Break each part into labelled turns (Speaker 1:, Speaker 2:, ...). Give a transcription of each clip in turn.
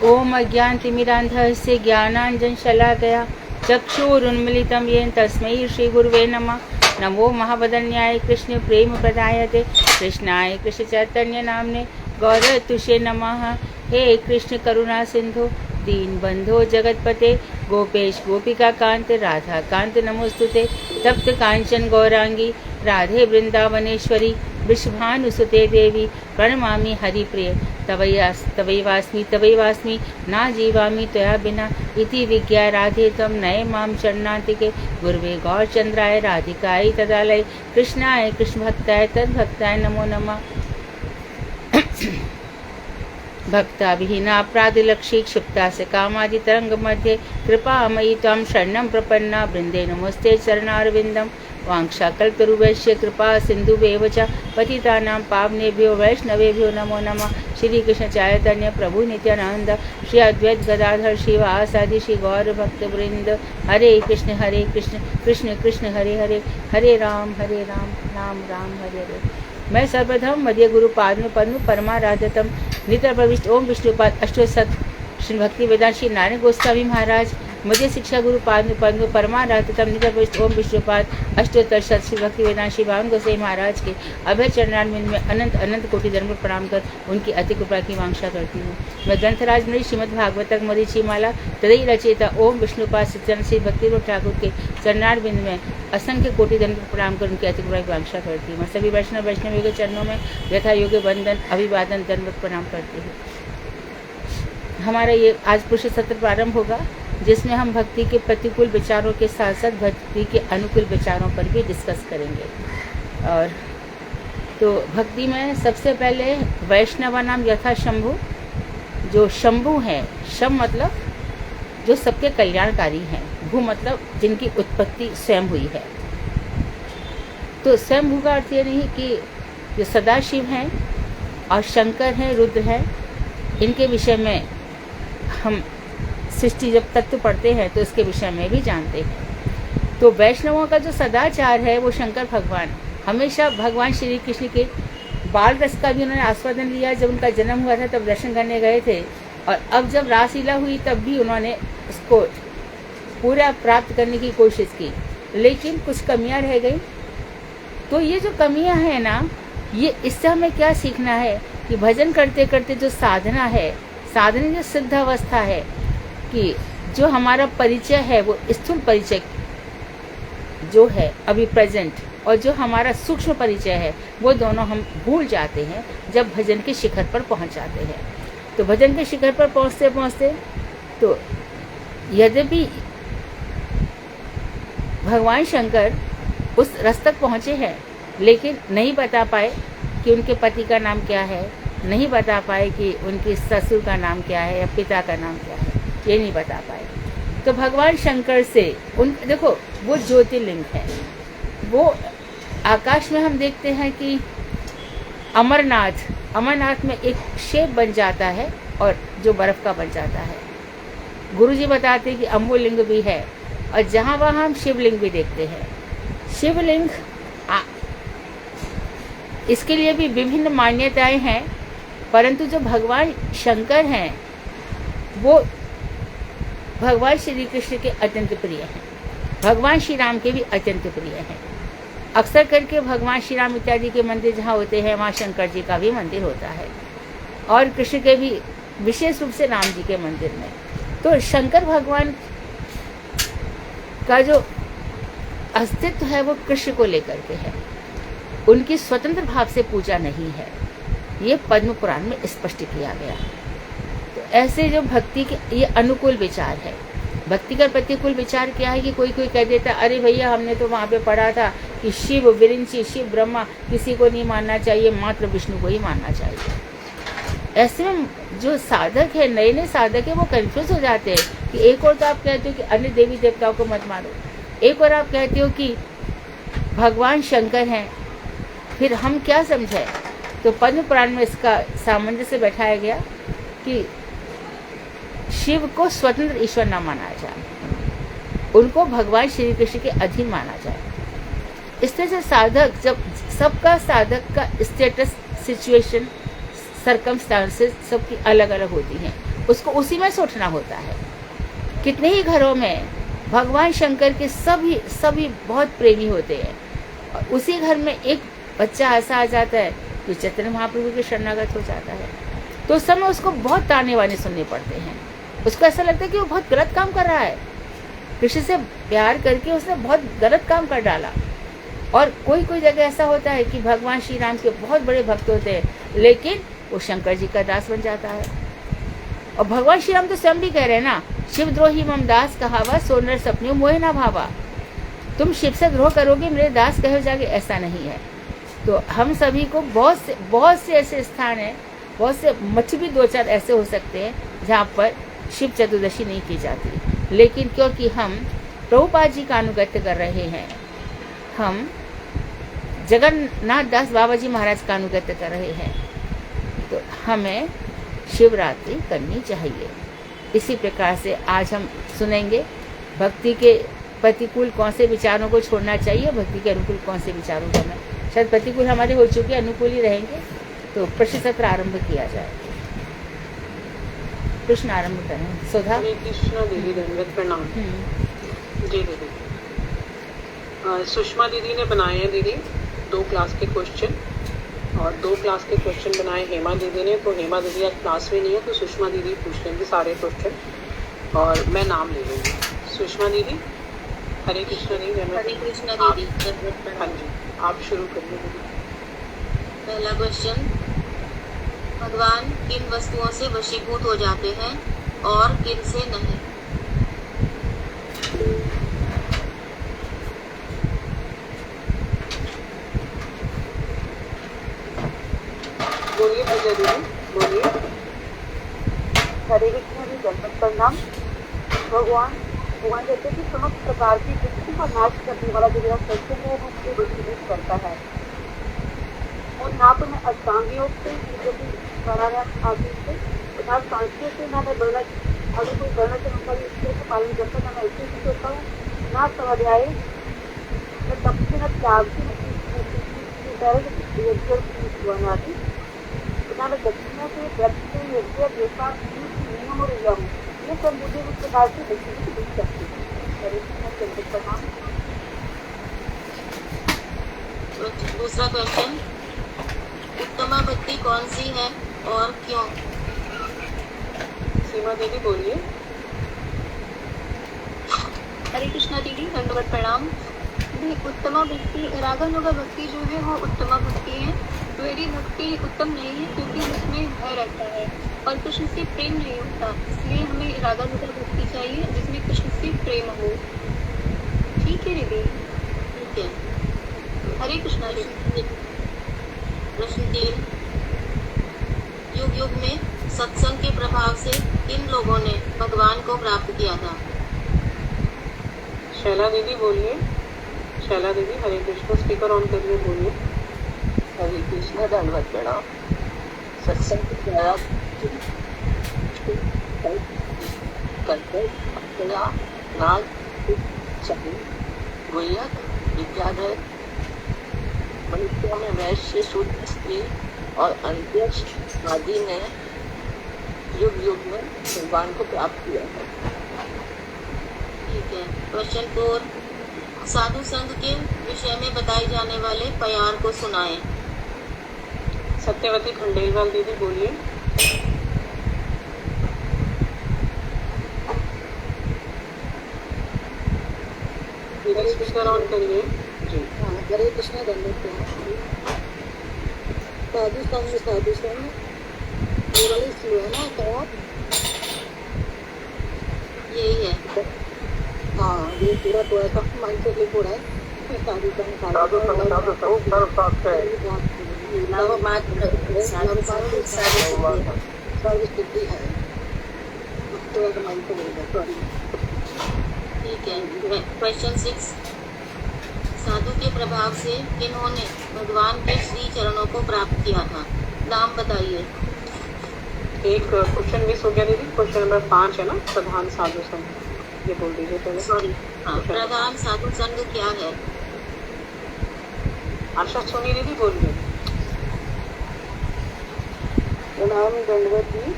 Speaker 1: ओम अज्ञानतिमिरान्धस्य ज्ञानाञ्जनशलाकया चक्षुरुन्मीलितं येन तस्मै श्रीगुरुवे नमः। नमो महावदन्याय कृष्ण प्रेम प्रदायते कृष्णाय कृष्ण चैतन्य नामने गौरतुषे नमः। हे कृष्ण करुणा सिंधु दीन बंधो जगतपते गोपेश गोपिका कांत राधा कांत नमोस्तुते। तप्त कांचन गौरांगी राधे वृंदावनेश्वरी वृषभानुसुते देवी प्रणमामि हरिप्रिय। तवैवास्मि ना जीवामि त्वया बिना इति विज्ञा राधे त्वं नये मां शरणान्तिके। गुरुवे गौरचंद्राय राधिकायै तदालय कृष्णाय कृष्ण भक्ताय तद्भक्ताय नमो नमः। भक्ताभिहीना अपराधलक्षी क्षिप्ता से कामादि तरंग मध्ये कृपामयी त्वां शरणं प्रपन्ना वृंदे नमस्ते चरणारविंदम। वांक्षाकल्पतरुवैश्य कृपा सिन्धुवेव च पतितानां पावनेभ्यो वैष्णवेभ्यो नमो नमः। श्री कृष्ण चैतन्य प्रभु नित्यानंद श्री अद्वैत गदाधर शिवासादि श्री गौर भक्त वृंद। हरे कृष्ण कृष्ण कृष्ण हरे हरे हरे राम राम राम हरे हरे। मैं सर्वप्रथम मध्य गुरु पाद्म पद्म परमाराध्यतम नित्य प्रविष्ट ओम विष्णुपाद अष्टोत्सत श्री भक्ति वेदांत श्री नारायण गोस्वामी महाराज मध्य शिक्षा गुरु पाद्म पद्म परमाराध्यतम नित्य प्रविष्ट ओम विष्णुपाद अष्टोत्तर शत श्री भक्ति वेदांत श्री भावन गोसाई महाराज के अभय चरणारविंद में अनंत अनंत कोटि धर्म प्रणाम कर उनकी अति कृपा की वांछा करती हूँ। मैं ग्रंथराज मणि श्रीमद् भागवतक मरीचिमाला तदई रचयिता ओम विष्णुपाद सच्चन श्री भक्ति ठाकुर के चरणारविंद में असंख्य कोटि धर्म प्रणाम कर उनकी अति कृपा की वांछा करती हूँ। मैं सभी वैष्णव के चरणों में यथा योग्य वंदन अभिवादन दंडवत प्रणाम करती हूँ। हमारा ये आज पुरुष सत्र प्रारंभ होगा जिसमें हम भक्ति के प्रतिकूल विचारों के साथ साथ भक्ति के अनुकूल विचारों पर भी डिस्कस करेंगे। और तो भक्ति में सबसे पहले वैष्णव नाम यथा शंभु, जो शंभु हैं, शम मतलब जो सबके कल्याणकारी हैं, भू मतलब जिनकी उत्पत्ति स्वयं हुई है। तो स्वयं का अर्थ ये नहीं कि जो सदाशिव हैं और शंकर हैं, रुद्र हैं, इनके विषय में हम सृष्टि जब तत्व पढ़ते हैं तो इसके विषय में भी जानते हैं। तो वैष्णवों का जो सदाचार है वो शंकर भगवान हमेशा भगवान श्री कृष्ण के बाल रस का भी उन्होंने आस्वादन लिया। जब उनका जन्म हुआ था तब दर्शन करने गए थे, और अब जब रासलीला हुई तब भी उन्होंने उसको पूरा प्राप्त करने की कोशिश की, लेकिन कुछ कमियां रह गई। तो ये जो कमियां हैं ना, ये इससे हमें क्या सीखना है कि भजन करते करते जो साधना है, साधना जो सिद्ध अवस्था है, कि जो हमारा परिचय है वो स्थूल परिचय जो है अभी प्रेजेंट, और जो हमारा सूक्ष्म परिचय है वो दोनों हम भूल जाते हैं जब भजन के शिखर पर पहुंच जाते हैं। तो भजन के शिखर पर पहुंचते पहुंचते तो यद्यपि भगवान शंकर उस रस तक पहुंचे हैं, लेकिन नहीं बता पाए कि उनके पति का नाम क्या है, नहीं बता पाए कि उनके ससुर का नाम क्या है या पिता का नाम क्या है, ये नहीं बता पाए। तो भगवान शंकर से उन देखो वो ज्योतिर्लिंग है, वो आकाश में हम देखते हैं कि अमरनाथ में एक शेप बन जाता है और जो बर्फ का बन जाता है। गुरुजी बताते हैं कि अम्बुलिंग भी है, और जहाँ वहाँ हम शिवलिंग भी देखते हैं। शिवलिंग इसके लिए भी विभिन्न मान्यताएं हैं, परंतु जो भगवान शंकर हैं वो भगवान श्री कृष्ण के अत्यंत प्रिय हैं, भगवान श्री राम के भी अत्यंत प्रिय हैं। अक्सर करके भगवान श्री राम इत्यादि के मंदिर जहाँ होते हैं वहाँ शंकर जी का भी मंदिर होता है, और कृष्ण के भी विशेष रूप से राम जी के मंदिर में। तो शंकर भगवान का जो अस्तित्व है वो कृष्ण को लेकर के है, उनकी स्वतंत्र भाव से पूजा नहीं है। ये पद्म पुराण में स्पष्ट किया गया। तो ऐसे जो भक्ति के ये अनुकूल विचार है। भक्ति का प्रतिकूल विचार क्या है कि कोई कह देता अरे भैया हमने तो वहाँ पे पढ़ा था कि शिव विरिंची शिव ब्रह्मा किसी को नहीं मानना चाहिए, मात्र विष्णु को ही मानना चाहिए। ऐसे में जो साधक है, नए नए साधक है, वो कंफ्यूज हो जाते हैं कि एक और तो आप कहते हो कि अन्य देवी देवताओं को मत मानो, एक और आप कहते हो कि भगवान शंकर हैं, फिर हम क्या समझे। तो पद्म पुराण में इसका सामंजस्य बैठाया गया कि शिव को स्वतंत्र ईश्वर न माना जाए, उनको भगवान श्री कृष्ण के अधीन माना जाए। इस तरह से साधक, जब सबका साधक का स्टेटस, सिचुएशन, सरकमस्टांसेस सबकी अलग अलग होती हैं, उसको उसी में से उठना होता है। कितने ही घरों में भगवान शंकर के सभी बहुत प्रेमी होते हैं, और उसी घर में एक बच्चा ऐसा आ जाता है जो चैतन्य महाप्रभु के शरणागत हो जाता है, तो उस समय उसको बहुत ताने वाने सुनने पड़ते हैं। उसको ऐसा लगता है कि वो बहुत गलत काम कर रहा है, कृष्ण से प्यार करके उसने बहुत गलत काम कर डाला। और कोई कोई जगह ऐसा होता है कि भगवान श्री राम के बहुत बड़े भक्त होते हैं, लेकिन वो शंकर जी का दास बन जाता है। और भगवान श्री राम तो स्वयं भी कह रहे हैं ना, शिव द्रोही मम दास कहावा, सोनर सपने मोहे ना भावा। तुम शिव से द्रोह करोगे, मेरे दास कहे जागे, ऐसा नहीं है। तो हम सभी को बहुत से ऐसे स्थान हैं, बहुत से मठ भी 2-4 ऐसे हो सकते हैं जहाँ पर शिव चतुर्दशी नहीं की जाती, लेकिन क्योंकि हम प्रभुपाद जी का अनुगत्य कर रहे हैं, हम जगन्नाथ दास बाबा जी महाराज का अनुगत्य कर रहे हैं, तो हमें शिवरात्रि करनी चाहिए। इसी प्रकार से आज हम सुनेंगे भक्ति के प्रतिकूल कौन से विचारों को छोड़ना चाहिए, भक्ति के अनुकूल कौन से विचारों को हमें, शायद प्रतिकूल हमारे हो चुके, अनुकूल ही रहेंगे। तो प्रश्न सत्र आरंभ किया जाए। प्रश्न आरंभ करें। सुधा।
Speaker 2: कृष्णा दीदी, दंडवत प्रणाम। जी दीदी। सुषमा दीदी ने बनाए हैं दीदी 2 क्लास के क्वेश्चन, और 2 क्लास के क्वेश्चन बनाए हेमा दीदी ने। तो हेमा दीदी आज क्लास में नहीं है, तो सुषमा दीदी पूछ लेंगी सारे क्वेश्चन और मैं नाम ले लूँगी। सुषमा दीदी। हरे कृष्णा दीदी।
Speaker 3: हरे कृष्णा दीदी।
Speaker 2: हाँ जी, आप शुरू करिए दीदी।
Speaker 3: पहला क्वेश्चन, भगवान किन वस्तुओं से वशीभूत हो जाते हैं और किन से नहीं?
Speaker 2: बोलिए पूजा दीदी, बोलिए।
Speaker 4: हरे कृष्ण जी, दंडवत प्रणाम। भगवान कहते हैं कि समस्त प्रकार की वृत्ति का नाश करने वाला जो मेरा सत्य है वो मुझे वशीभूत करता है। और ना तो मैं अष्टांग योग से, जो कि प्राणायाम आदि से, ना सांख्य से, ना मैं वर्ण, अगर कोई वर्ण चमत्कारी इसके पालन करता ना मैं ऐसे ही सोचता हूँ, ना स्वाध्याय, न तप से, न त्याग से, ना मैं दक्षिणा से, व्रत से, यज्ञ, देवता, नियम और यम, ये सब मुझे उस प्रकार से वशीभूत नहीं करते। हरे कृष्ण, दंडवत प्रणाम।
Speaker 3: दूसरा क्वेश्चन, उत्तमा भक्ति कौन सी है और क्यों?
Speaker 2: सीमा दीदी बोलिए।
Speaker 5: हरे कृष्णा दीदी, दंडवत प्रणाम। उत्तमा भक्ति, रागानुगा भक्ति जो है वो उत्तमा भक्ति है। द्वैरी भक्ति उत्तम नहीं है क्योंकि उसमें भय रहता है और कृष्ण से प्रेम नहीं होता, इसलिए हमें रागानुगा भक्ति चाहिए जिसमें कृष्ण से प्रेम हो। ठीक है दीदी?
Speaker 3: ठीक है।
Speaker 5: हरे कृष्णा दीदी।
Speaker 3: प्रश्न 3, युग युग में सत्संग के प्रभाव से किन लोगों ने भगवान को प्राप्त किया था?
Speaker 2: शैला दीदी बोलिए। शैला दीदी, हरे कृष्ण, स्पीकर ऑन करिए, बोलिए।
Speaker 6: हरे कृष्ण, दंडवत प्रणाम। सत्संग के द्वारा करते अपना नाग, सभी गुह्यक, विद्याधर, मनुष्यों में वैश्य, शुद्ध स्त्री और अंत्यक्ष आदि ने युग युग में भगवान को प्राप्त किया है।
Speaker 3: ठीक है। क्वेश्चन 4, साधु संघ के विषय में बताए जाने वाले प्यार को सुनाएं।
Speaker 2: सत्यवती खंडेलवाल दीदी बोलिए। दीदी स्पीकर ऑन करिए। जी।
Speaker 4: हरे कृष्ण, दंडवत प्रणाम। साधु संघ केवल इसलिए ना क्या?
Speaker 3: यही है।
Speaker 4: हाँ, ये पूरा थोड़ा सा माइंड से लिख हो रहा है। साधु सर्वसिद्धि है, थोड़ा सा माइंड से बोलेगा, सॉरी।
Speaker 3: ठीक है। क्वेश्चन 6, साधु के प्रभाव से किन्होंने भगवान के श्री चरणों को प्राप्त किया था? नाम बताइए।
Speaker 2: एक क्वेश्चन मिस हो गया दीदी, क्वेश्चन नंबर 5 है ना, प्रधान साधु संघ, ये बोल दीजिए पहले।
Speaker 3: सॉरी। हाँ, प्रधान साधु संघ क्या है?
Speaker 2: आशा सोनी दीदी बोलिए।
Speaker 4: प्रणाम, दंडवत जी।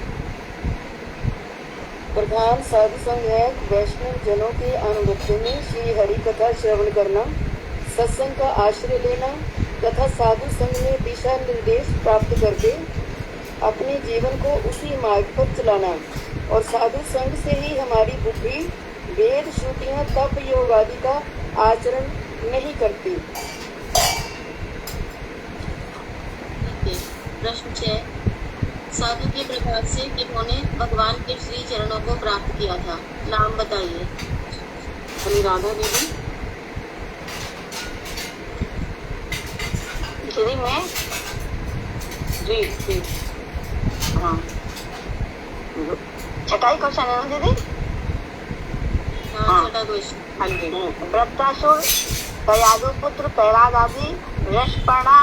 Speaker 6: प्रधान साधु संघ है वैष्णव जनों के अनुगत्य में श्री हरि कथा श्रवण करना, सत्संग का आश्रय लेना तथा साधु संघ में दिशा निर्देश प्राप्त करके अपने जीवन को उसी मार्ग पर चलाना। और साधु संघ से ही हमारी बुद्धि वेद श्रुतियाँ तप योग आदि का आचरण नहीं करती।
Speaker 3: प्रश्न 6, साधु के प्रभाव से किन्होंने भगवान के श्री चरणों को प्राप्त किया था? नाम बताइए।
Speaker 2: अनुराधा दीदी।
Speaker 4: दीदी मैं
Speaker 2: जी जी
Speaker 4: हाँ छठा ही क्वेश्चन है ना दीदी?
Speaker 3: हाँ, छठा क्वेश्चन।
Speaker 2: हाँ जी।
Speaker 4: वृत्तासुर, कयादु पुत्र प्रहलाद आदि, वृषपर्णा,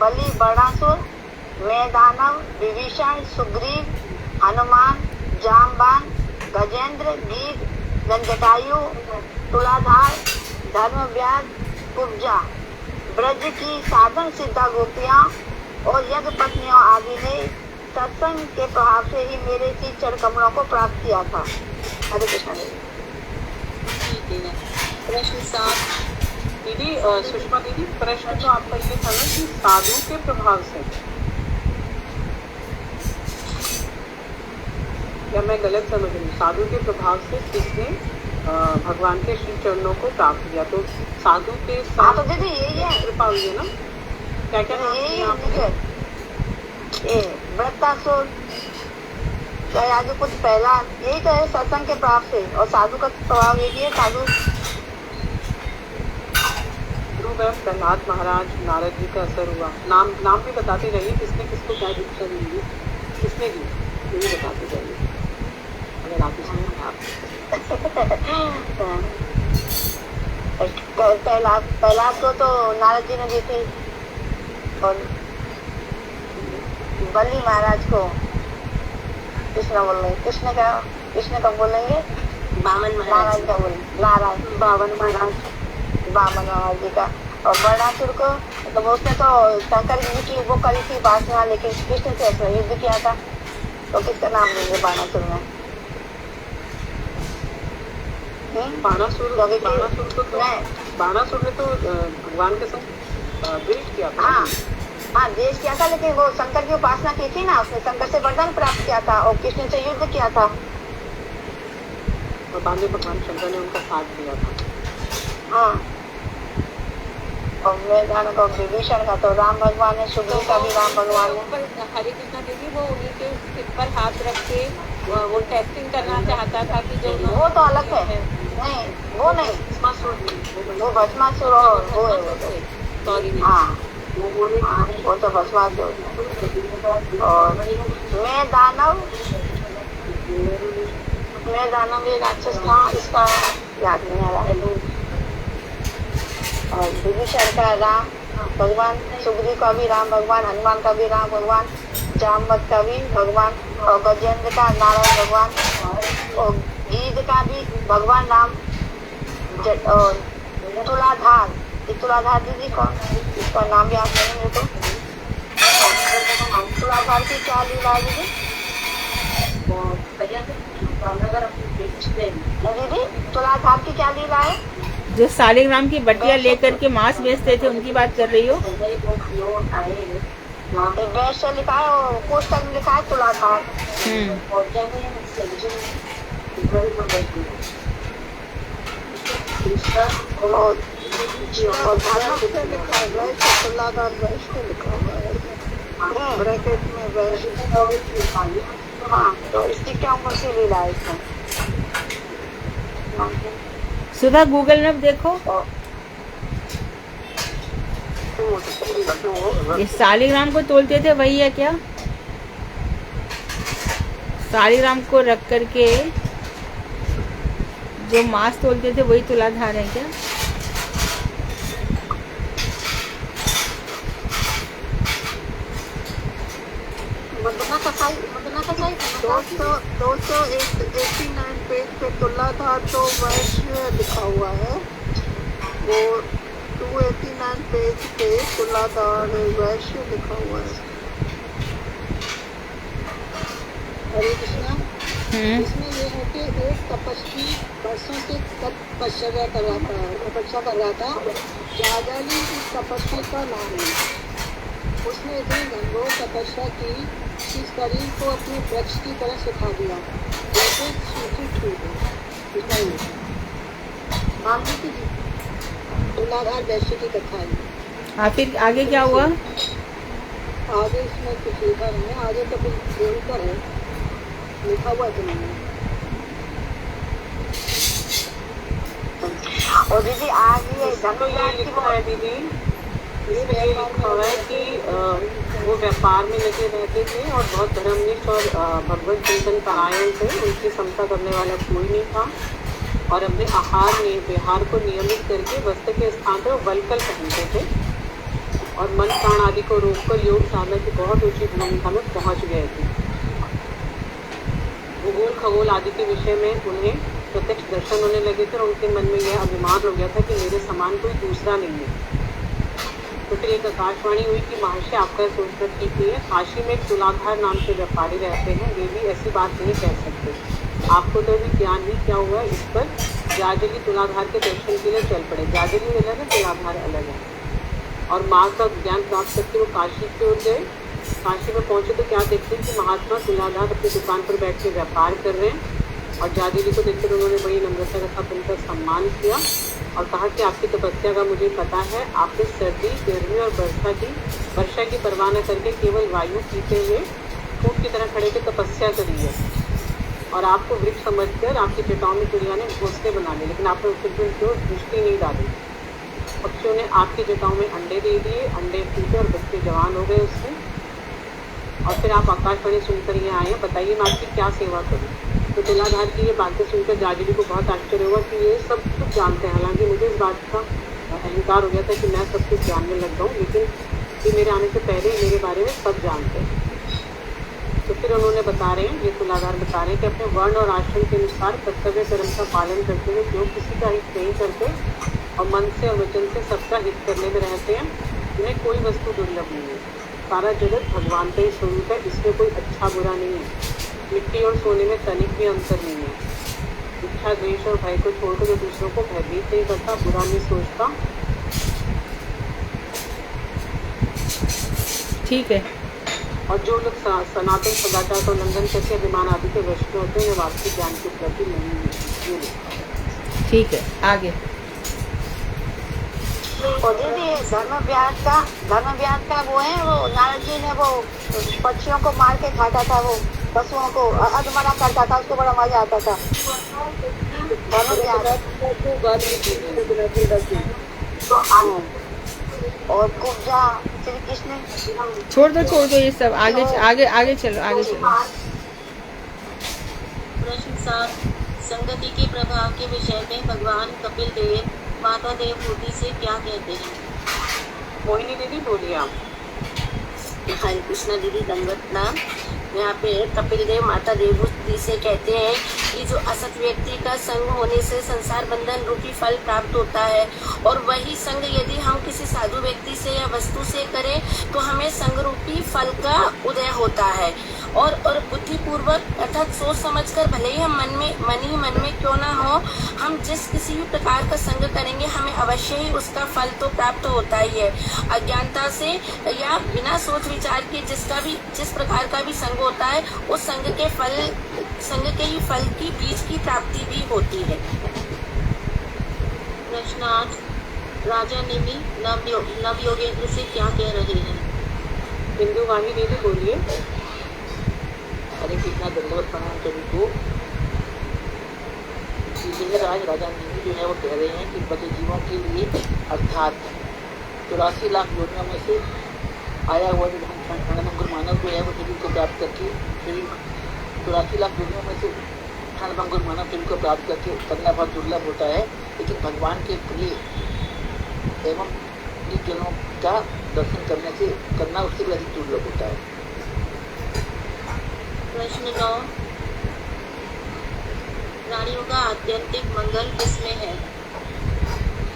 Speaker 4: बलि, बर्णासुर, मैदानव, विभीषण, सुग्रीव, हनुमान, जामबान, गजेंद्र, गीत, जटायु, तुलाधार, धर्मव्याध, कुब्जा, ब्रज की साधन सिद्धा गोपियां और यज्ञ पत्नियों आदि ने सत्संग के प्रभाव से ही मेरे श्री चरण कमलों को प्राप्त किया था। हरे कृष्ण देवी।
Speaker 3: ठीक है। प्रश्न 7,
Speaker 2: दीदी सुषमा दीदी, प्रश्न तो आपका ये था ना कि साधु के प्रभाव से, या मैं गलत समझ रही हूँ? साधु के प्रभाव से किसने भगवान के श्री चरणों को प्राप्त किया? तो साधु के
Speaker 4: हाँ तो दीदी यही है,
Speaker 2: कृपा हुई है ना? क्या क्या नाम
Speaker 4: यही
Speaker 2: लिया
Speaker 4: है
Speaker 2: आपने?
Speaker 4: दीदी। ये वृत्तासुर, कयादु पुत्र प्रहलाद, यही तो है सत्संग के प्रभाव से। और साधु का प्रभाव यही है, साधु
Speaker 2: प्रहलाद महाराज नारद जी का असर हुआ। नाम भी बताते रहिए, किसने किसको क्या दीक्षा दी, किसने दी, ये भी बताते रहिए अगर आप इसमें
Speaker 4: प्रहलाद को तो नारद जी ने दी थी, और बलि महाराज को कृष्ण बोलेंगे। कृष्ण का बोलेंगे
Speaker 3: बामन
Speaker 4: नारायण का बोलेंगे, नारायण बावन महाराज जी का। और बर्णासुर को तो उसने तो शंकर जी की वो करी थी उपासना, लेकिन कृष्ण से उसने युद्ध किया था, तो किसका नाम लेंगे बाणासुर में?
Speaker 2: बाणासुर ने तो भगवान के संग द्वेष किया था।
Speaker 4: हाँ द्वेष किया था, लेकिन वो शंकर की उपासना की थी ना, उसने शंकर से वरदान प्राप्त किया था और कृष्ण से युद्ध किया था।
Speaker 2: और बाद में भगवान शंकर ने उनका साथ दिया था।
Speaker 4: हाँ, और मैदान का विभीषण का तो राम भगवान है, सुग्रीव का भी राम भगवान है।
Speaker 1: हरे कृष्णा दीदी, वो उन्हीं के सिर पर हाथ रख के वो टेस्टिंग करना चाहता था कि जो
Speaker 4: वो तो अलग है, नहीं वो नहीं, वो भस्मासुर और वो है,
Speaker 1: सॉरी।
Speaker 4: हाँ वो तो भस्मासुर है। और मैं दानव ये राक्षस था, इसका याद नहीं आ रहा। और विभीषण का राम भगवान, सुग्रीव का भी राम भगवान, हनुमान का भी राम भगवान, जामवंत का भी भगवान, और गजेंद्र का नारायण भगवान, और गीत का भी भगवान राम। और तुलाधार दीदी कौन, इसका नाम याद नहीं मेरे को। तुलाधार की क्या लीला है दीदी? दीदी तुलाधार की क्या लीला है?
Speaker 1: जो सालिग्राम की बटिया लेकर के मांस बेचते थे, उनकी बात कर रही हो?
Speaker 4: वैश्य लिखा है और पुस्तक में लिखा है तुलाधार। और धर्म से लिखा है वैश्य, तुलाधार वैश्य लिखा हुआ है ब्रैकेट में वैश्य। हाँ तो इसकी क्या कौन सी लीला है इसमें?
Speaker 1: सुधा गूगल मैप देखो। ये सालिग्राम को तोलते थे वही है क्या? सालिग्राम को रख करके जो मांस तोलते थे वही तुलाधार है क्या?
Speaker 4: दोस्तों 289 पेज पे तुलाधार तो वैश्य लिखा हुआ है, वो 289 पेज पे तुलाधार वैश्य लिखा हुआ है।
Speaker 3: हरे कृष्णा।
Speaker 5: इसमें ये है कि एक तपस्वी वर्षों से तपस्या कर रहा था। जाजाली इस तपस्वी का नाम है। उसने इतनी घनघोर तपस्या की कि शरीर को अपने वृक्ष की तरह सुखा दिया, जैसे सूखी छूट मामले की तुलाधार वैश्य की कथा है।
Speaker 1: हाँ, फिर आगे क्या हुआ?
Speaker 5: आगे इसमें कुछ लिखा नहीं है, आगे तो कुछ बोलकर है, लिखा हुआ तो नहीं है।
Speaker 4: और दीदी आगे
Speaker 2: तो ये लिखा है दीदी, इसमें ये लिखा हुआ है कि वो व्यापार में लगे रहते थे और बहुत धर्मनिष्ठ और भगवत चिंतन परायण थे। उनकी समता करने वाला कोई नहीं था और अपने विहार को नियमित करके वस्त्र के स्थान पर वल्कल पहनते थे और मन प्राण आदि को रोककर योग साधना की बहुत ऊंची भूमिका में पहुंच गए थे। भूगोल खगोल आदि के विषय में उन्हें प्रत्यक्ष दर्शन होने लगे थे और उनके मन में यह अभिमान हो गया था कि मेरे समान कोई दूसरा नहीं है। तो फिर एक आकाशवाणी हुई कि महर्षि आपका सोचना ठीक नहीं है। काशी में एक तुलाधार नाम के व्यापारी रहते हैं, वे भी ऐसी बात नहीं कह सकते। आपको तो अभी ज्ञान ही क्या हुआ। इस पर जाजली तुलाधार के दर्शन के लिए चल पड़े। जाजली अलग है, तुलाधार अलग है। और माँ का ज्ञान प्राप्त करके वो काशी की ओर गए। काशी में पहुंचे तो क्या देखते कि महात्मा तुलाधार अपनी दुकान पर बैठ के व्यापार कर रहे हैं और जाजली को देखकर उन्होंने बड़ी नम्रता के साथ उनका सम्मान किया और कहा कि आपकी तपस्या का मुझे पता है। आपने सर्दी गर्मी और वर्षा की परवाह न करके केवल वायु पीते हुए फूट की तरह खड़े के तपस्या करी है और आपको वृक्ष समझकर आपकी जटाओं में चिड़िया ने घोंसले बना लिए, लेकिन आपने उसके क्यों दृष्टि नहीं डाली। पक्षियों ने आपकी जटाओं में अंडे दे दिए, अंडे फूटे और बच्चे जवान हो गए उससे। और फिर आप आकाशवाणी सुनकर ये आए, बताइए मैं आपकी क्या सेवा करूँ। तो तुलाधार की ये बातें सुनकर जाजली को बहुत आश्चर्य हुआ कि ये सब कुछ जानते हैं। हालांकि मुझे इस बात का अहंकार हो गया था कि मैं सब कुछ जानने लग गया हूँ, लेकिन ये मेरे आने से पहले ही मेरे बारे में सब जानते हैं। तो फिर उन्होंने बता रहे हैं, ये तुलाधार बता रहे हैं कि अपने वर्ण और आश्रम के अनुसार कर्तव्य कर्म का पालन करते हुए जो किसी का हित नहीं करते और मन से और वचन से सबका हित करने में रहते हैं, उन्हें कोई वस्तु दुर्लभ नहीं है। सारा जगत भगवान का ही स्वरूप है, इसमें कोई अच्छा बुरा नहीं है। मिट्टी और सोने में तनिक भी अंतर नहीं है। इच्छा द्वेष और भय को छोड़कर जो दूसरों को भयभीत नहीं करता, बुरा नहीं सोचता।
Speaker 1: ठीक है।
Speaker 2: और जो लोग सनातन सदाचार का उल्लंघन करके अभिमान आदि के वश में होते हैं, वे वास्तविक ज्ञान की उपलब्धि नहीं है।
Speaker 1: ठीक है, आगे।
Speaker 4: और दीदी धर्म व्यास का वो है, वो नारद जी ने वो पक्षियों को मार के खाता था, वो पशुओं को अधमरा करता था, उसको बड़ा मजा आता था। और कुब्जा श्री कृष्ण
Speaker 1: छोड़ दो ये सब, आगे चलो।
Speaker 3: प्रश्न 7, संगति के प्रभाव के विषय में भगवान कपिल देव माता देवहूति से क्या कहते हैं?
Speaker 2: मोहिनी दीदी बोलिए आप।
Speaker 3: हरे कृष्णा दीदी, दंडवत प्रणाम। यहाँ पे कपिल देव माता देवहूति से कहते हैं कि जो असत व्यक्ति का संग होने से संसार बंधन रूपी फल प्राप्त होता है और वही संग यदि हम किसी साधु व्यक्ति से या वस्तु से करें तो हमें संग रूपी फल का उदय होता है। और बुद्धिपूर्वक अर्थात सोच समझकर, भले ही हम मन में क्यों ना हो, हम जिस किसी भी प्रकार का संग करेंगे हमें अवश्य ही उसका फल तो प्राप्त होता ही है। अज्ञानता से या बिना सोच विचार के जिस प्रकार का भी संग होता है, उस संग के ही फल की बीज की प्राप्ति भी होती है। प्रश्न 8, राजा निमि नवयोगेंद्र से क्या कह रहे हैं?
Speaker 2: बिंदु वाही दीदी बोलिए।
Speaker 7: हरे कृष्णा, दंडवत प्रणाम सभी को। राज राजा निमि जो है वो कह रहे हैं कि बचे जीवों के लिए अर्थात 84 लाख योजनाओं में से आया हुआ जो क्षणभंगुर मानव जो है वो शरीर को प्राप्त करके 84 लाख योजनाओं में से क्षणभंगुर मानव शरीर को प्राप्त करके करना बहुत दुर्लभ होता है, लेकिन भगवान के प्रिय एवं जनों का दर्शन करना उससे भी अधिक दुर्लभ होता है।
Speaker 3: प्रश्न 9, प्राणियों का आत्यंतिक मंगल किसमें है?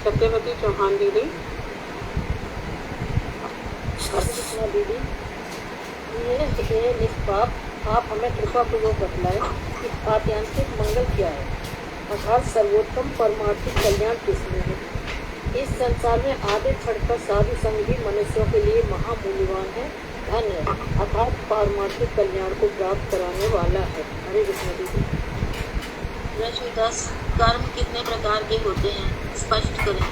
Speaker 2: सत्यवती चौहान दीदी।
Speaker 6: दीदी, ये निष्पाप आप हमें कृपा पूर्वक बतलाएं कि आत्यांतिक मंगल क्या है, अर्थात सर्वोत्तम परमार्थिक कल्याण किसमें है। इस संसार में आधे छड़कर साधु संग भी मनुष्यों के लिए महामूल्यवान है, धन है, अर्थात पारमार्थिक कल्याण को प्राप्त कराने वाला है। हरे कृष्ण दीदी।
Speaker 3: प्रश्न 10, कर्म कितने प्रकार के होते हैं, स्पष्ट करें।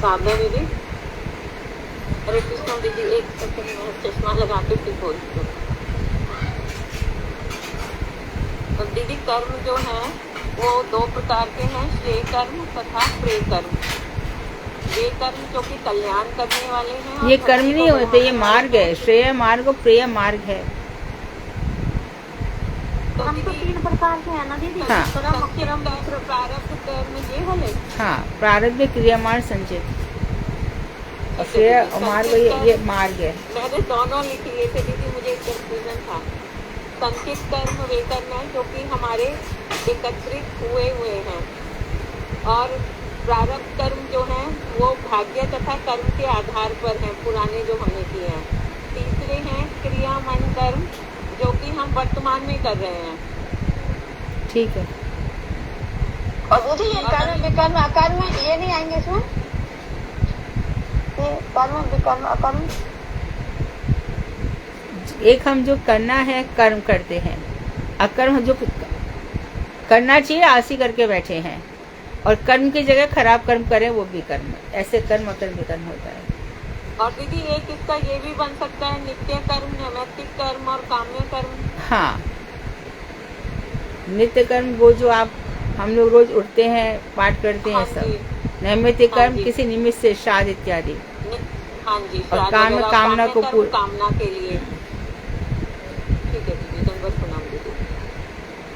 Speaker 2: साधना दीदी। हरे कृष्ण दीदी, एक सेकंड में चश्मा लगा के फिर बोलती हूँ। तो दीदी कर्म जो है वो 2 प्रकार के हैं, श्रेय कर्म तथा प्रेय कर्म। वे कर्म जो कि कल्याण करने वाले हैं।
Speaker 1: ये कर्म नहीं होते, ये मार्ग है। श्रेय मार्ग और प्रेय मार्ग है।
Speaker 2: तो
Speaker 5: हम तो 3 प्रकार के हैं ना दीदी।
Speaker 1: हाँ।
Speaker 2: प्रारब्ध कर्म ये वाले।
Speaker 1: हाँ, प्रारब्ध में क्रियामान संचित और श्रेय और मार्ग, ये मार्ग है।
Speaker 2: मैंने दोनों लिख लिए थे दीदी, मुझे कंफ्यूजन था। संचित कर्म वे कर्म है जो कि हमारे एकत्रित हुए हैं, और प्रारब्ध कर्म जो हैं वो भाग्य तथा कर्म के आधार पर हैं, पुराने जो हमने किए हैं। तीसरे हैं क्रियामन कर्म जो कि हम वर्तमान में कर रहे हैं।
Speaker 1: ठीक है।
Speaker 5: और दीदी ये कर्म विकर्म अकर्म ये नहीं आएंगे इसमें, ये कर्म विकर्म अकर्म।
Speaker 1: एक हम जो करना है कर्म करते हैं, अकर्म जो करना चाहिए आसी करके बैठे हैं, और कर्म की जगह खराब कर्म करें वो भी कर्म है। ऐसे कर्म अकर्म विकर्म होता है।
Speaker 2: और दीदी एक इसका ये भी बन सकता है नित्य कर्म, नैमित्तिक कर्म और काम्य कर्म।
Speaker 1: हाँ, नित्य कर्म वो जो हम लोग रोज उठते हैं, पाठ करते हैं,
Speaker 2: हाँ
Speaker 1: सब।
Speaker 2: जी।
Speaker 1: नैमित्तिक
Speaker 2: हाँ
Speaker 1: कर्म
Speaker 2: जी।
Speaker 1: किसी निमित्त से, श्राद्ध इत्यादि।
Speaker 2: हाँ जी।
Speaker 1: और
Speaker 2: श्राद्ध
Speaker 1: काम्य
Speaker 2: वगैरह,
Speaker 1: कामना
Speaker 2: काम्य
Speaker 1: को
Speaker 2: कर्म कामना के लिए। ठीक है दीदी, दंडवत प्रणाम दीदी।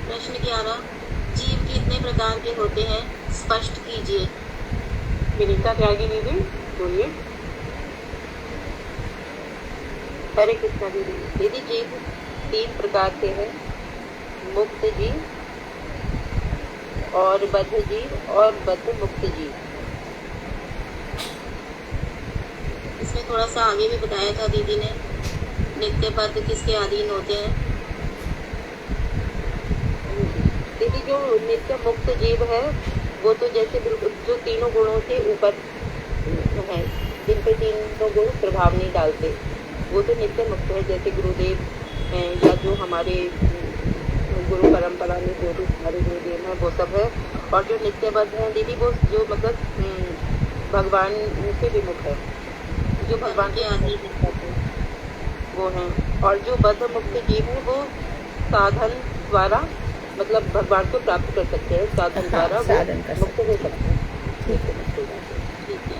Speaker 3: प्रश्न 11, जीव कितने प्रकार के होते हैं, स्पष्ट कीजिए।
Speaker 2: विनीता त्यागी दीदी बोलिए। हरे कृष्णा दीदी।
Speaker 3: दीदी जीव 3 प्रकार के हैं, मुक्त जीव और बद्ध जीव और बद्ध मुक्त जीव। इसमें थोड़ा सा आगे भी बताया था दीदी ने, नित्य बद्ध किसके अधीन होते हैं। दीदी जो नित्य मुक्त जीव है वो तो जैसे बिल्कुल जो तीनों गुणों से ऊपर है, जिन पे तीनों गुण प्रभाव नहीं डालते, वो तो नित्य मुक्त है। जैसे गुरुदेव हैं या जो हमारे गुरु परंपरा में जो भी हमारे गुरुदेव हैं वो सब है। और जो नित्यबद्ध है दीदी वो जो मतलब भगवान से विमुख है, जो भगवान के अधीन वो हैं। और जो बद्ध मुक्त जीव है वो साधन द्वारा मतलब भगवान को प्राप्त कर सकते हैं, साधन द्वारा वो
Speaker 1: साधन कर
Speaker 3: मुक्त हो सकते हैं। ठीक है।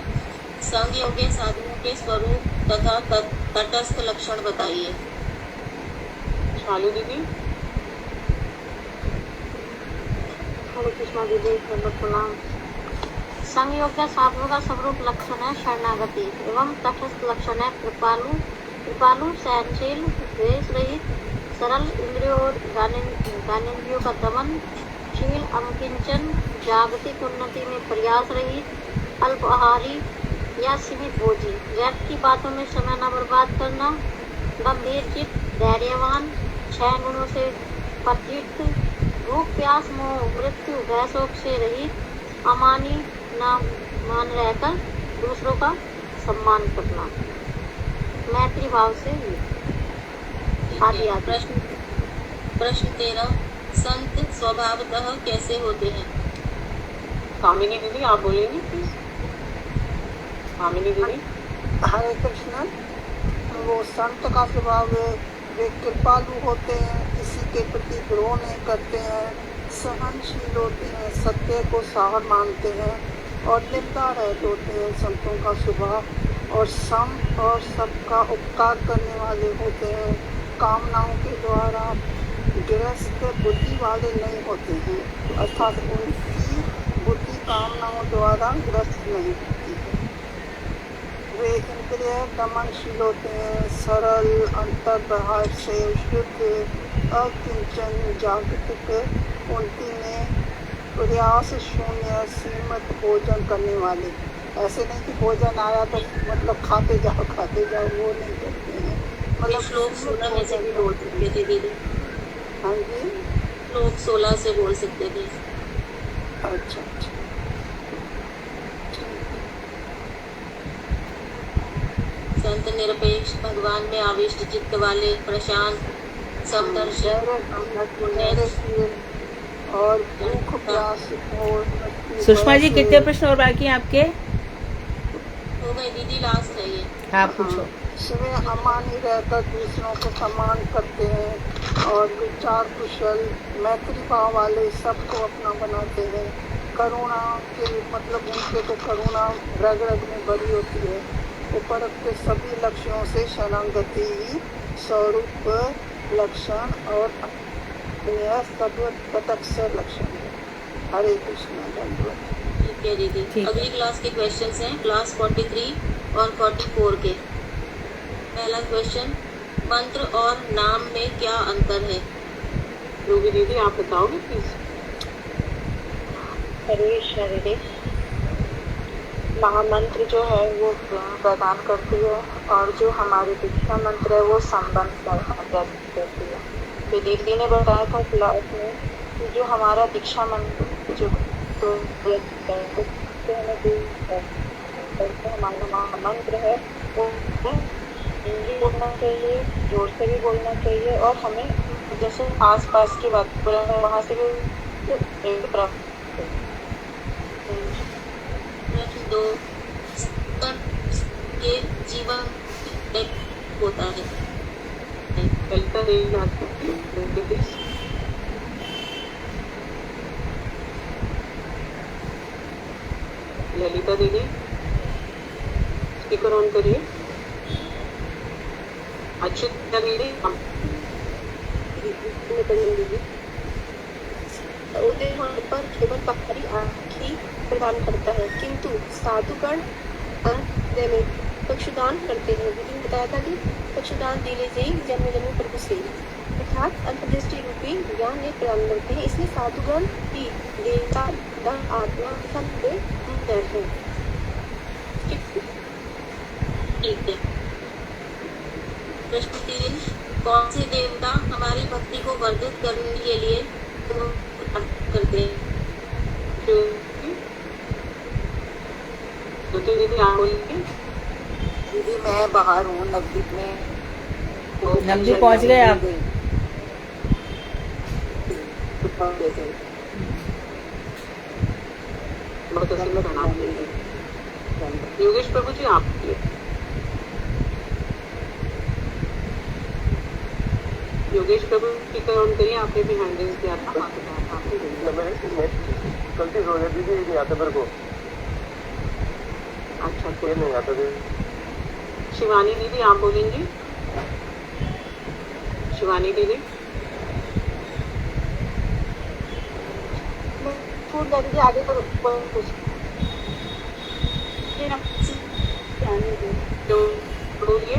Speaker 3: संग योग्य साधुओं के स्वरूप तथा तटस्थ लक्षण बताइए।
Speaker 2: शालू दीदी।
Speaker 5: हरे कृष्णा दीदी, दंडवत प्रणाम। संग योग्य साधुओं का स्वरूप लक्षण है शरणागति एवं तटस्थ लक्षण है कृपालु, सहनशील, द्वेष रहित, सरल, इंद्रियों और ज्ञानेंद्रियों का दमन, शील, अनकिंचन, जागतिक उन्नति में प्रयास रहित, अल्प आहारी या सीमित भोजी, व्यर्थ की बातों में समय न बर्बाद करना, गंभीर चित्त, धैर्यवान, 6 गुणों से परिचित, भूख प्यास मोह मृत्यु भय शोक से रहित, अमानी न मान रहकर दूसरों का सम्मान करना, मैत्री भाव से आदि आदि।
Speaker 3: प्रश्न 13, संत स्वभावतः कैसे होते हैं।
Speaker 2: कामिनी दीदी आप बोलेंगी प्लीज। कामिनी दीदी।
Speaker 8: हरे कृष्ण। वो संत का स्वभाव वे कृपालु होते हैं, किसी के प्रति द्रोह नहीं करते हैं, सहनशील होते हैं, सत्य को सार मानते हैं और दिलदार होते हैं संतों का स्वभाव। और सम और सबका उपकार करने वाले होते हैं, कामनाओं के द्वारा गिरस्त बुद्धि वाले नहीं होते हैं, अर्थात उनकी बुद्धि कामनाओं द्वारा ग्रस्त नहीं होती है। वे इंद्रिय दमनशील होते हैं, सरल, अंतर्बाह्य से शुद्ध, अकिंचन, जागतिक, उनकी में प्रयास शून्य, सीमित भोजन करने वाले। ऐसे नहीं कि भोजन आया तो मतलब खाते जाओ, वो नहीं करते हैं।
Speaker 3: ये श्लोक 16 में से भी बोल सकते थे दीदी,
Speaker 8: हाँ जी,
Speaker 3: श्लोक 16 से बोल सकते थे।
Speaker 8: अच्छा अच्छा,
Speaker 3: संत निरपेक्ष, भगवान में आविष्ट चित्त वाले, प्रशांत, समदर्शी,
Speaker 8: गहरे और भूख प्यास और
Speaker 1: सुषमा जी कितने प्रश्न और बाकी हैं आपके?
Speaker 3: हो गए दीदी, लास्ट है ये।
Speaker 1: हाँ पूछो।
Speaker 8: स्नेह अमानी रहकर दूसरों को सम्मान करते हैं और विचार कुशल, मैत्री भाव वाले, सबको अपना बनाते हैं। करुणा के मतलब उनके तो करुणा रग रग में भरी होती है। ऊपर के सभी लक्ष्यों से शरणागति ही स्वरूप लक्षण और यह सब तटस्थ लक्षण है। हरे कृष्ण धन्यवाद।
Speaker 3: ठीक है दीदी,
Speaker 1: ठीक है।
Speaker 3: अगली क्लास के क्वेश्चंस हैं क्लास 43 और 44 के। पहला क्वेश्चन, मंत्र और नाम में क्या अंतर है?
Speaker 2: योगी दीदी आप बताओगे प्लीज।
Speaker 4: हरे महामंत्र जो है वो प्रेम प्रदान करती है और जो हमारी दीक्षा मंत्र है वो संबंध प्रदान करती है। तो दीदी ने बताया था क्लास में कि जो हमारा दीक्षा मंत्र जो तो हमारा महामंत्र है वो हिंदी बोलना चाहिए, जोर से भी बोलना चाहिए और हमें जैसे आसपास की बात वहाँ से भी प्राप्त
Speaker 3: प्रश्न 2, के जीवन होता है।
Speaker 2: ललिता देवी ललिता दीदी स्पीकर ऑन करिए। अक्षिता दीदी
Speaker 9: उदय होने पर केवल पहाड़ी आँख ही प्रदान करता है, किंतु साधुगण अंत में पक्षुदान करते हैं। दीदी ने बताया था कि पक्षुदान दिले से जन्म जन्म प्रभु से अर्थात अंतर्दृष्टि रूपी ज्ञान एक प्रदान करते हैं। इसलिए साधुगण की देवता आत्मा सब पे है।
Speaker 3: ठीक है। प्रश्न 3, कौन से देवता हमारी भक्ति को वर्धित करने के लिए करते हैं?
Speaker 2: दीदी आप बोलिए।
Speaker 6: दीदी मैं बाहर हूँ नवदीप में।
Speaker 1: नवदीप पहुँच गए आप?
Speaker 2: योगेश प्रभु जी आप योगेश प्रभु स्पीकर ऑन करिए। आपने भी हैंड रेज किया था।
Speaker 10: गलती हो गई दीदी, नहीं आता मेरे को।
Speaker 2: अच्छा
Speaker 10: ये नहीं आता दीदी।
Speaker 2: शिवानी दीदी आप बोलेंगी। शिवानी दीदी
Speaker 4: छूट जाती थी आगे तो कुछ
Speaker 2: जो बोलिए।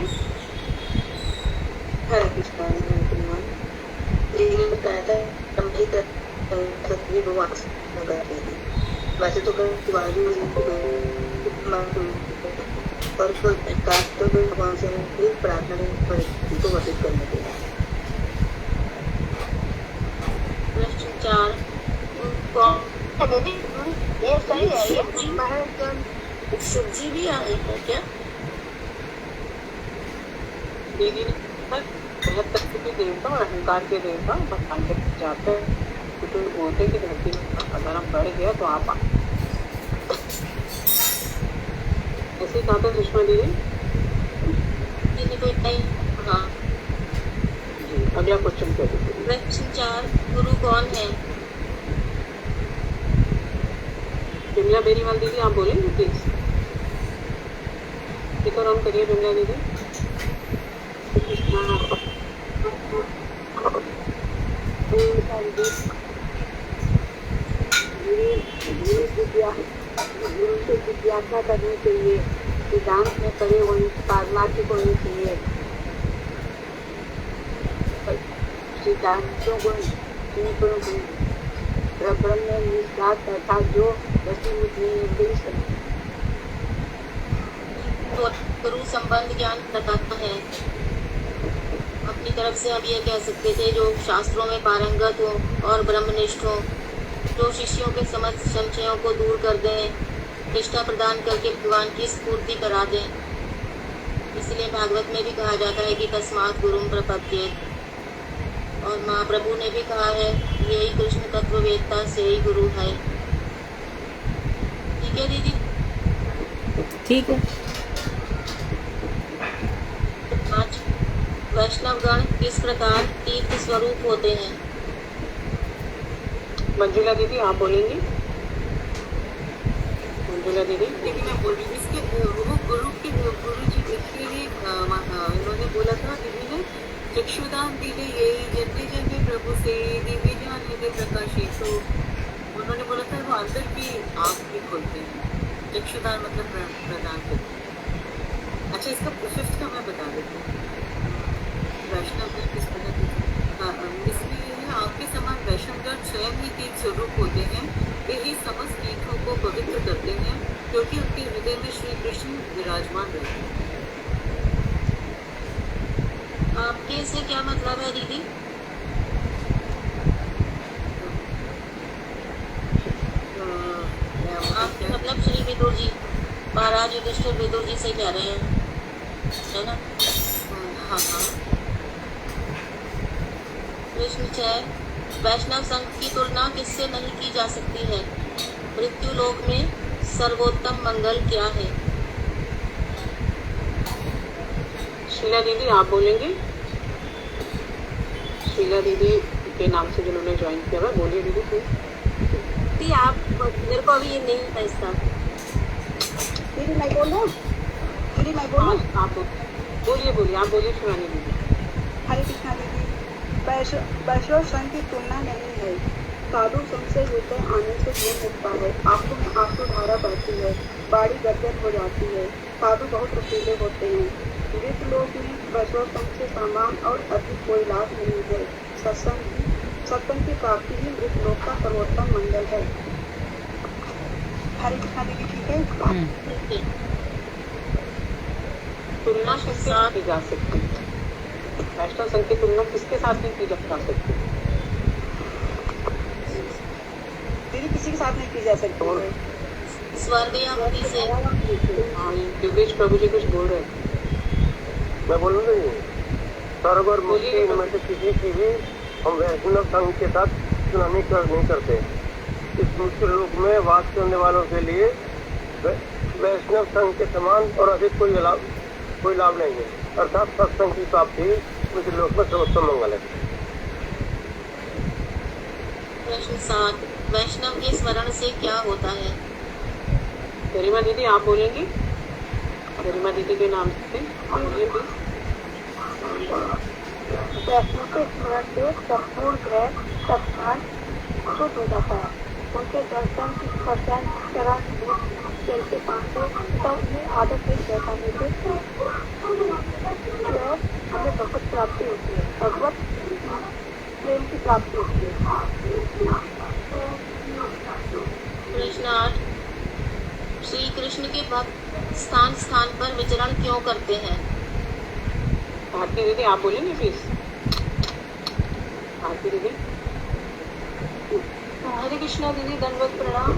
Speaker 3: हरे कृष्ण धन्यवाद। दीदी ने बताया था भगवान वैसे तो और भगवान से प्रार्थना परिस्थिति को वर्धित करने के लिए। प्रश्न 4,
Speaker 9: ये सही है। ये
Speaker 3: शिव जी भी आए हैं क्या?
Speaker 2: दीदी ने बहुत तत्व के देवता और अहंकार के देवता भगवान के जाते हैं। तो बोलते कि धरती में अगर हम बढ़ गया तो आप ऐसे कहा था सुषमा दीदी।
Speaker 3: हाँ।
Speaker 2: अगला क्वेश्चन क्या दीजिए।
Speaker 3: प्रश्न 4, गुरु कौन है?
Speaker 2: बिमला बेरीवाल दीदी आप बोलेंगे प्लीज। स्पीकर ऑन करिए बिमला दीदी।
Speaker 4: गुरु से जिज्ञासा करनी चाहिए, सिद्धांत में करे वही पारमार्थिक होनी चाहिए। सिद्धांतों को ब्रह्म में निष्ठात अर्थात जो वस्तुमुख निर्देश
Speaker 3: गुरु संबंध ज्ञान बताता है। तरफ से हम ये कह सकते थे जो शास्त्रों में पारंगत हो और ब्रह्मनिष्ठ हो, जो शिष्यों के समस्त संशयों को दूर कर दें, निष्ठा प्रदान करके भगवान की स्फूर्ति करा दें। इसलिए भागवत में भी कहा जाता है कि तस्मात् गुरुम प्रपद्येत, और महाप्रभु ने भी कहा है यही कृष्ण तत्ववेत्ता से ही गुरु है। ठीक है दीदी?
Speaker 1: ठीक है।
Speaker 3: आज वैष्णवगण किस प्रकार तीर्थ स्वरूप होते हैं?
Speaker 2: मंजुला दीदी आप बोलेंगी? मंजुला दीदी
Speaker 6: देखिए मैं बोल रही हूँ इसके वो गुरु जी लिखते ही इन्होंने बोला था दीदी ने, चक्षुदान दिले यही जन्मे जन्मे प्रभु से दिव्य ज्ञान हृदय प्रकाशित। तो उन्होंने बोला था वो अंदर की आँख भी खोलते हैं, चक्षुदान मतलब प्रदान करते हैं। अच्छा इसका फिफ्थ का मैं बता देती हूँ, वैष्णव में किस प्रकार इसमें ये है, आपके समान वैष्णवगण स्वयं ही तीर्थ स्वरूप होते हैं। वे ही समस्त तीर्थों को पवित्र करते हैं क्योंकि उनके हृदय में श्री कृष्ण विराजमान रहते हैं।
Speaker 3: आपके से क्या मतलब है दीदी? आप मतलब श्री विदुर जी, महाराज युधिष्ठिर विदुर जी से कह रहे हैं, है ना?
Speaker 6: हाँ हाँ।
Speaker 3: प्रश्न 6, वैष्णव संघ की तुलना किससे नहीं की जा सकती है? मृत्यु लोक में सर्वोत्तम मंगल क्या है?
Speaker 2: शीला दीदी आप बोलेंगे? शीला दीदी के नाम से जिन्होंने ज्वाइन किया हुआ, बोलिए दीदी प्लीज।
Speaker 3: आप मेरे को अभी ये नहीं था इसका।
Speaker 4: दीदी मैं बोलूँ? दीदी मैं बोलूँ?
Speaker 2: आप बोलिए आप बोलिए शिवानी दीदी।
Speaker 4: हरे कृष्णा दीदी, वैष्णव संघ की तुलना नहीं है। साधु संघ से होकर आने से दूर होता है, आंखों में आंसू धारा बहती है, बाड़ी गदगद हो जाती है, साधु बहुत रसीले होते हैं। मृत लोक में वैष्णव संघ से सामान और अधिक कोई लाभ नहीं है। सत्संग की प्राप्ति ही मृत लोक का सर्वोत्तम मंगल है। हरे कृष्णा दीदी ठीक है?
Speaker 2: तुलना किसके साथ की जा सकती है? वैष्णव संघ की तुलना किसके साथ नहीं की जा सकती?
Speaker 4: दीदी किसी के साथ नहीं की जा सकती है।
Speaker 3: स्वर्ग या मुक्ति से।
Speaker 2: हाँ योगेश प्रभु जी कुछ बोल रहे थे।
Speaker 10: मैं बोलूँ नहीं, स्वर्ग और मुक्ति इनमें से किसी की भी हम वैष्णव संघ के साथ तुलना नहीं करते। इस मुक्ति लोक में वास करने वालों के लिए वैष्णव संघ के समान और अधिक कोई लाभ नहीं है, अर्थात सत्संग की प्राप्ति मुक्ति लोक में सर्वोत्तम मंगल है।
Speaker 3: प्रश्न 7, वैष्णव के स्मरण से क्या होता है?
Speaker 2: गरिमा दीदी आप बोलेंगी? गरिमा दीदी के नाम से बोलिए प्लीज।
Speaker 4: वैष्णव के स्मरण से संपूर्ण ग्रह तत्काल शुद्ध हो जाता है। उनके दर्शन की स्पर्शन चरण चलते पाते तब में आदत एक जैसा मिलते हमें भगवत प्राप्ति होती है, भगवत प्रेम की प्राप्ति होती है।
Speaker 3: प्रश्न 8, श्री कृष्ण के भक्त स्थान स्थान पर विचरण क्यों करते हैं?
Speaker 2: भारती दीदी आप बोलेंगे प्लीज? भारती दीदी।
Speaker 5: हरे कृष्णा दीदी, दंडवत प्रणाम।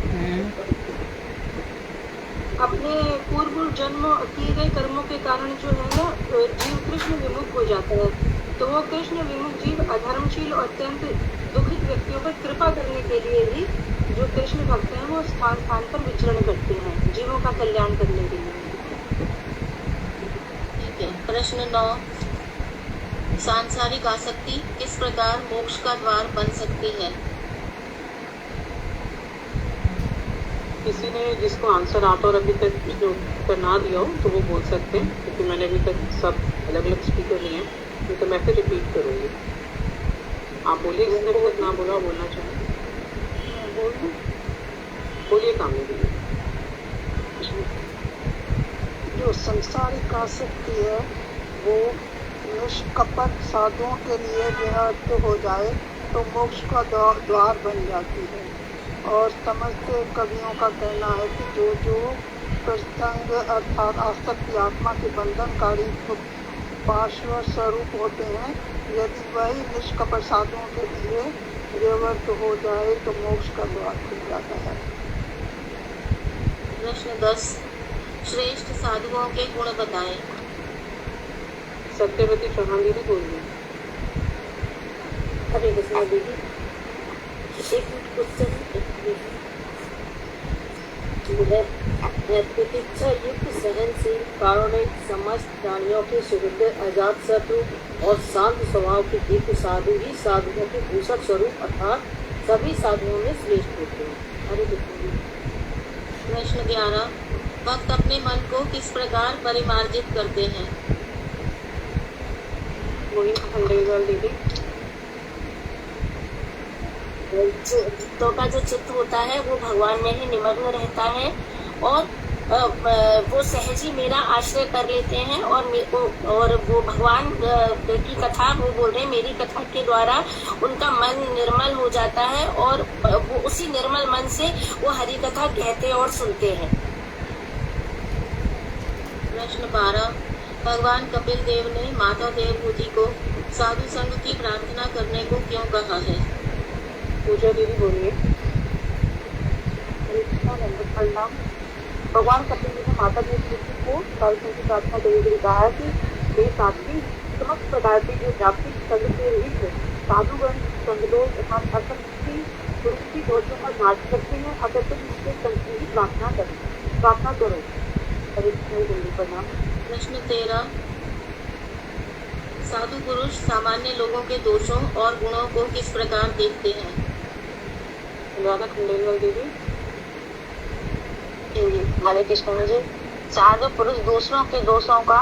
Speaker 5: अपने पूर्व जन्म किए गए कर्मों के कारण जो है ना जीव कृष्ण विमुख हो जाता है, तो वो कृष्ण विमुख जीव अधर्मशील और अत्यंत दुखित व्यक्तियों पर कृपा करने के लिए ही जो कृष्ण भक्त हैं वो स्थान स्थान पर विचरण करते हैं जीवों का कल्याण करने के लिए।
Speaker 3: ठीक है। प्रश्न 9, सांसारिक आसक्ति किस प्रकार मोक्ष का द्वार बन सकती है?
Speaker 2: किसी ने जिसको आंसर आता और अभी तक जो उत्तर ना दिया हो तो वो बोल सकते हैं, क्योंकि मैंने अभी तक सब अलग अलग स्पीकर लिए हैं, तो मैं फिर रिपीट करूँगी। आप बोलिए, जिसने अभी तक ना बोला बोलना चाहिए। बोलिए कामनी दीदी।
Speaker 8: जो संसारिक आसक्ति है वो निष्कपट साधुओं के लिए व्यर्थ हो जाए तो मोक्ष का द्वार बन जाती है। और समस्त कवियों का कहना है कि जो प्रसंग अर्थात आसक्ति आत्मा के बंधनकारी पार्श्व स्वरूप होते हैं। यदि वही निष्कपट साधुओं के लिए निवृत्त हो जाए तो मोक्ष का द्वार खुल जाता है।
Speaker 3: प्रश्न 10, श्रेष्ठ साधुओं के गुण बताएं।
Speaker 2: सत्यवती चौहान दीदी बोलिए।
Speaker 3: हरे कृष्णा दीदी, एक क्वेश्चन प्रतीक्षा युक्त सहनशील कारुणिक समस्त प्राणियों के सुहृद अजात शत्रु और शांत स्वभाव के दिव्य साधु ही साधुओं के भूषक स्वरूप अर्थात सभी साधुओं में श्रेष्ठ होते हैं। हरे कृष्ण। प्रश्न 11, भक्त अपने मन को किस प्रकार परिमार्जित करते हैं।
Speaker 2: मोहिनी खंडेलवाल दीदी।
Speaker 3: भक्तों का जो चित्त होता है वो भगवान में ही निमग्न रहता है और वो सहज ही मेरा आश्रय कर लेते हैं और वो भगवान की कथा वो बोल रहे हैं, मेरी कथा के द्वारा उनका मन निर्मल हो जाता है और वो उसी निर्मल मन से वो हरि कथा कहते और सुनते हैं। प्रश्न 12, भगवान कपिल देव ने माता देवभूति को साधु संघ की प्रार्थना करने को क्यों कहा है।
Speaker 2: पूजा दीदी बोलिए।
Speaker 4: प्रणाम। भगवान कपिल जी ने माता देवभूति को साधु संघ की प्रार्थना करने के लिए कहा है कि हे साध्वी, समस्त प्रकार के जो जागतिक संघ से रहित साधुगण संगदोष तथा असंगति सुरुचि दोषों का नाश करते हैं, अगर तुम उसके संघ की प्रार्थना करो। हरे कृष्ण। प्रणाम।
Speaker 3: प्रश्न 13, साधु पुरुष सामान्य लोगों के दोषों और गुणों को किस प्रकार देखते हैं।
Speaker 2: राधा खंडेलवाल दीदी।
Speaker 3: हरे कृष्ण जी, साधु पुरुष दूसरों के दोषों का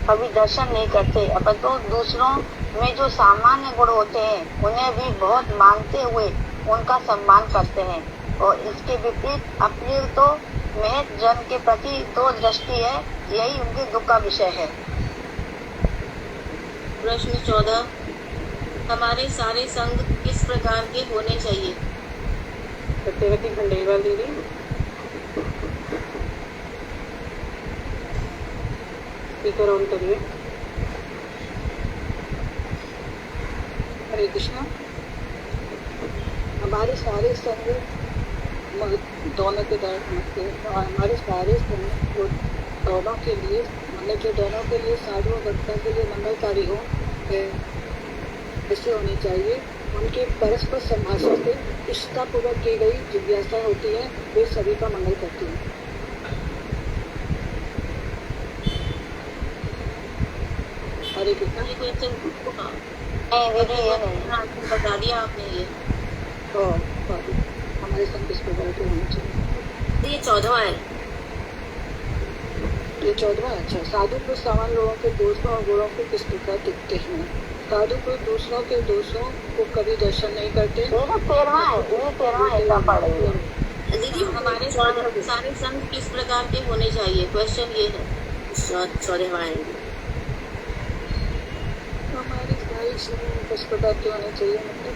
Speaker 3: कभी दर्शन नहीं करते, अपितु दूसरों में जो सामान्य गुण होते हैं उन्हें भी बहुत मानते हुए उनका सम्मान करते हैं और इसके विपरीत अपनी तो महज जन के प्रति दो दृष्टि है, यही उनके दुख का विषय है। प्रश्न 14, हमारे सारे संघ किस प्रकार के होने चाहिए।
Speaker 2: सत्यवती खंडेलवाल दीदी। स्पीकर ऑन करिए।
Speaker 8: हरे कृष्णा। हमारे सारे संघ दोनों के हमारे सारे संघ दोनों के लिए मतलब जो दोनों के लिए साधु और भक्तों के लिए मंगलकारी हो ऐसे होनी चाहिए। उनके परस्पर संभाषण से इष्टतापूर्वक की गई जिज्ञासा होती है, वे सभी का मंगल करती है। हरे कृष्णा।
Speaker 3: बता दिया आपने ये।
Speaker 8: हमारे संग किस प्रकार के होने चाहिए।
Speaker 3: ये 14वां है।
Speaker 8: ये 14वां। अच्छा, साधु पुरुष सामान्य लोगों के दोषों और गुणों को किस प्रकार दिखते हैं। साधु पुरुष दूसरों के दोषों को कभी दर्शन नहीं करते।
Speaker 3: दीदी हमारे सारे संघ किस प्रकार के होने चाहिए, क्वेश्चन ये है। 14वां है।
Speaker 8: हमारे सारे संघ किस प्रकार के होने चाहिए, मतलब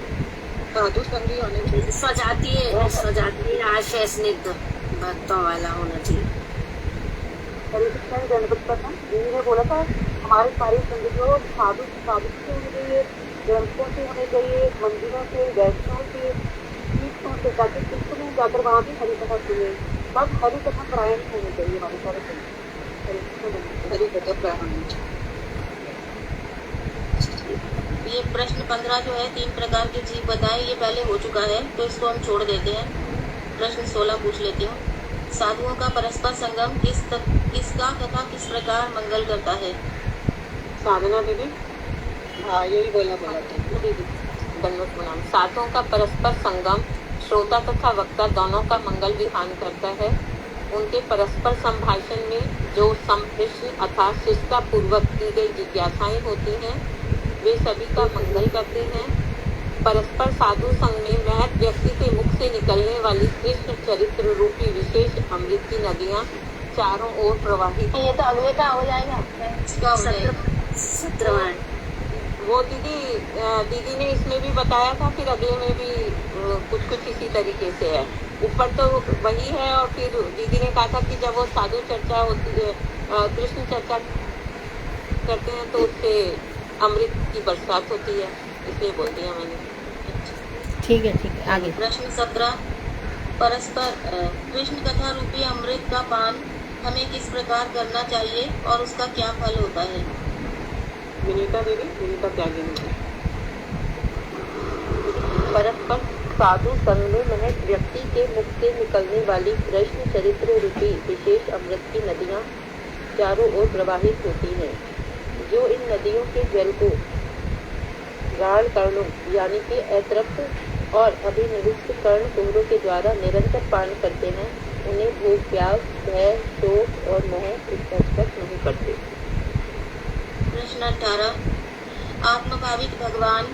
Speaker 8: साधु संगी होने चाहिए।
Speaker 3: स्वजातीय आशय स्निग्ध भक्तों वाला होना चाहिए।
Speaker 4: हरे कृष्ण। गणपति प्रथम जी ने बोला था हमारे सारे संघ जो साधु से होने चाहिए, ग्रंथों से होने चाहिए, मंदिरों से, वैष्णव से, तीर्थों से, ताकि तीर्थ में जाकर वहाँ भी हरि कथा सुने। सब हरि कथा परायण होने चाहिए हमारे सारे संघ।
Speaker 8: हरि कथा परायण होनी चाहिए।
Speaker 3: ये प्रश्न 15 जो है 3 प्रकार के जीव बताए, ये पहले हो चुका है तो इसको हम छोड़ देते हैं। प्रश्न 16 पूछ लेती हूँ। साधुओं का परस्पर संगम किसका तथा किस प्रकार मंगल करता है।
Speaker 2: साधना दीदी।
Speaker 8: हाँ, यही बोला था
Speaker 2: दीदी। दंडवत प्रणाम। साधुओं का परस्पर संगम श्रोता तथा वक्ता दोनों का मंगल विधान करता है। उनके परस्पर संभाषण में जो संप्रश्न अर्थात शिष्टता पूर्वक की गई जिज्ञासाएं होती हैं वे सभी का मंगल करते हैं। परस्पर साधु संघ में महत व्यक्ति के मुख से निकलने वाली कृष्ण चरित्र रूपी विशेष अमृत की नदियाँ चारों ओर प्रवाहित।
Speaker 3: ये तो अगले का हो जाएगा। 17वां।
Speaker 2: वो दीदी ने इसमें भी बताया था, फिर अगले में भी कुछ इसी तरीके से है। ऊपर तो वही है और फिर दीदी ने कहा था कि जब वो साधु चर्चा होती है, कृष्ण चर्चा करते हैं तो उससे अमृत की बरसात होती है, इसलिए बोल दिया मैंने।
Speaker 1: ठीक है आगे।
Speaker 3: प्रश्न 17 परस्पर कृष्ण कथा रूपी अमृत का पान हमें किस प्रकार करना चाहिए और उसका क्या फल होता है?
Speaker 2: विनीता दीदी, विनीता त्यागी दीदी।
Speaker 11: परस्पर साधु संग में महत व्यक्ति के मुख से निकलने वाली कृष्ण चरित्र रूपी विशेष अमृत की नदियाँ चारों ओर प्रवाहित होती हैं। जो इन नदियों के जल को गाढ़ कर्णों यानी कि अतृप्त और अभिनिविष्ट कर्ण कुहरों के द्वारा निरंतर पान करते हैं, उन्हें भूख प्यास भय शोक और मोह स्पर्श नहीं करते।
Speaker 3: प्रश्न 18 आत्मभावित भगवान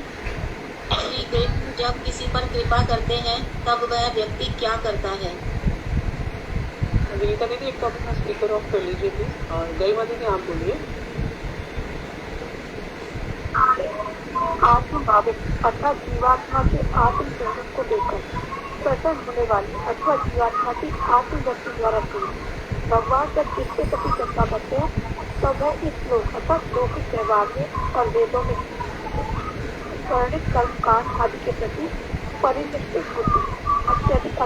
Speaker 3: श्री कृष्ण जब किसी पर कृपा करते हैं तब वह व्यक्ति क्या करता है?
Speaker 2: विनीता दीदी एक तो अपना स्पीकर ऑफ कर लीजिए प्लीज, और गरिमा दीदी आप बोलिए।
Speaker 4: आत्मभावित अर्थात जीवात्मा के आत्म स्वरूप को देखकर प्रसन्न होने वाली अथवा जीवात्मा की आत्मवृत्ति द्वारा प्रेरित भगवान जब जिसके प्रति कृपा करते हैं तब वह इस श्लोक अर्थात लौकिक व्यवहार में और वेदों में वर्णित कर्म कांड आदि के प्रति परिनिष्ठित होती अत्यधिक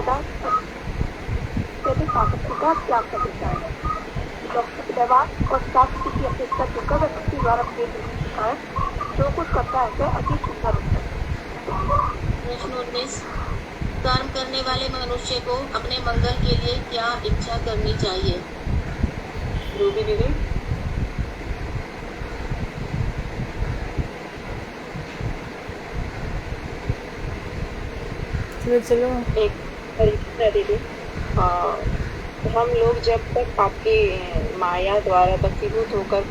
Speaker 4: आसक्ति का त्याग कर देता है। लौकिक व्यवहार और शास्त्र की अपेक्षा जो कब व्यक्ति द्वारा प्रेरित है जो कुछ करता है वह अति सुंदर होता है।
Speaker 3: प्रश्न 19 कर्म करने वाले मनुष्य को अपने मंगल के लिए क्या इच्छा करनी चाहिए?
Speaker 2: रूबी दीदी।
Speaker 1: चलो
Speaker 6: एक परीक्षा दीदी, हम लोग जब तक आपकी माया द्वारा बसीभूत होकर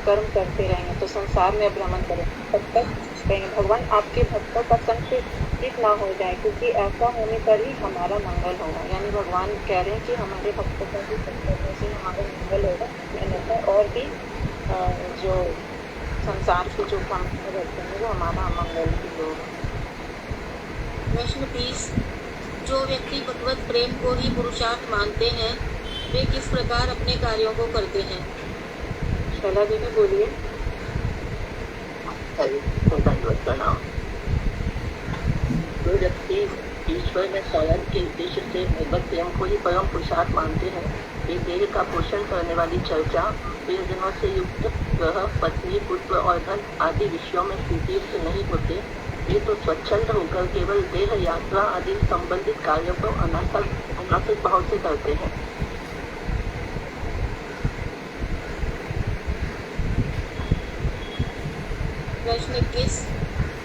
Speaker 6: कर्म करते रहेंगे तो संसार में भ्रमण करें तब तक कहेंगे भगवान आपके भक्तों का संचित ना हो जाए, क्योंकि ऐसा होने पर ही हमारा मंगल होगा। यानी भगवान कह रहे हैं कि हमारे भक्तों का भी संचित से हमारा मंगल होगा, अन्यथा और भी जो संसार के जो काम रहते हैं वो हमारा मंगल ही होगा।
Speaker 3: प्रश्न 20 जो व्यक्ति भगवत प्रेम को ही पुरुषार्थ मानते हैं वे किस प्रकार अपने कार्यों को करते हैं?
Speaker 2: शैला दीदी बोलिए।
Speaker 7: जो व्यक्ति ईश्वर में शरण के उद्देश्य से भगवत प्रेम को ही परम पुरुषार्थ मानते हैं, वे देह का पोषण करने वाली चर्चा, प्रियजनों से युक्त ग्रह, पत्नी, पुत्र और धन आदि विषयों में प्रीतियुक्त नहीं होते। ये तो स्वच्छंद होकर केवल देह यात्रा आदि संबंधित कार्यों को अनासक्त भाव से करते हैं।
Speaker 3: प्रश्न 21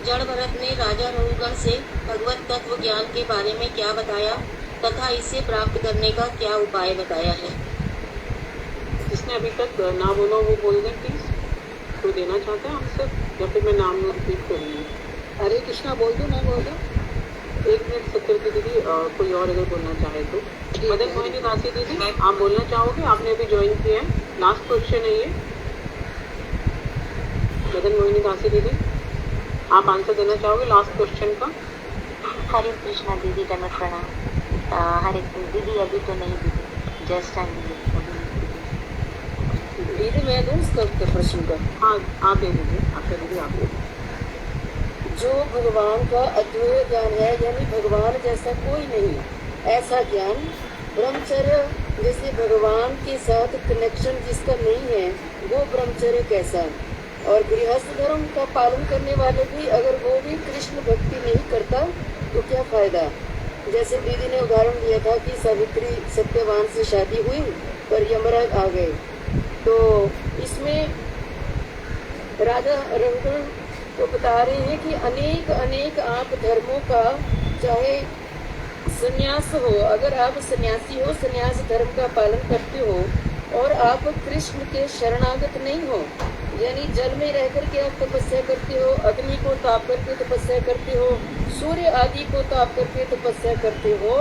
Speaker 3: जड़ भरत ने राजा रघुगण से भगवत तत्व ज्ञान के बारे में क्या बताया तथा इसे प्राप्त करने का क्या उपाय बताया है?
Speaker 2: जिसने अभी तक ना बोला वो बोल दें प्लीज। कोई देना चाहता है हमसे या फिर मैं नाम रिपीट करूँगी?
Speaker 7: हरे कृष्णा बोल दूं, मैं बोल दूं?
Speaker 2: 1 मिनट सत्यवती दीदी, कोई और अगर बोलना चाहे तो। मदन मोहिनी दासी दीदी आप बोलना चाहोगे? आपने अभी ज्वाइन किया है, लास्ट क्वेश्चन है ये। मदन मोहिनी दासी दीदी आप आंसर देना चाहोगे लास्ट क्वेश्चन का?
Speaker 12: हरे कृष्णा दीदी का प्रणाम। हरे दीदी अभी तो नहीं दीदी, जस्ट टाइम
Speaker 6: दीदी मैं दूँ उसका उत्तर प्रश्न का?
Speaker 2: हाँ आप दे दीजिए, आपका दीदी आप दे दीजिए।
Speaker 6: जो भगवान का अद्वैय ज्ञान है, यानी भगवान जैसा कोई नहीं, ऐसा ज्ञान ब्रह्मचर्य जैसे भगवान के साथ कनेक्शन जिसका नहीं है वो ब्रह्मचर्य कैसा, और गृहस्थ धर्म का पालन करने वाले भी अगर वो भी कृष्ण भक्ति नहीं करता तो क्या फायदा। जैसे दीदी ने उदाहरण दिया था कि सावित्री सत्यवान से शादी हुई पर यमराज आ गए, तो इसमें राजा रघुगण तो बता रहे हैं कि अनेक अनेक आप धर्मों का, चाहे संन्यास हो, अगर आप सन्यासी हो, संन्यास धर्म का पालन करते हो और आप कृष्ण के शरणागत नहीं हो, यानी जल में रह करके आप तपस्या करते हो, अग्नि को ताप करके तपस्या करते हो, सूर्य आदि को ताप करके तपस्या करते हो,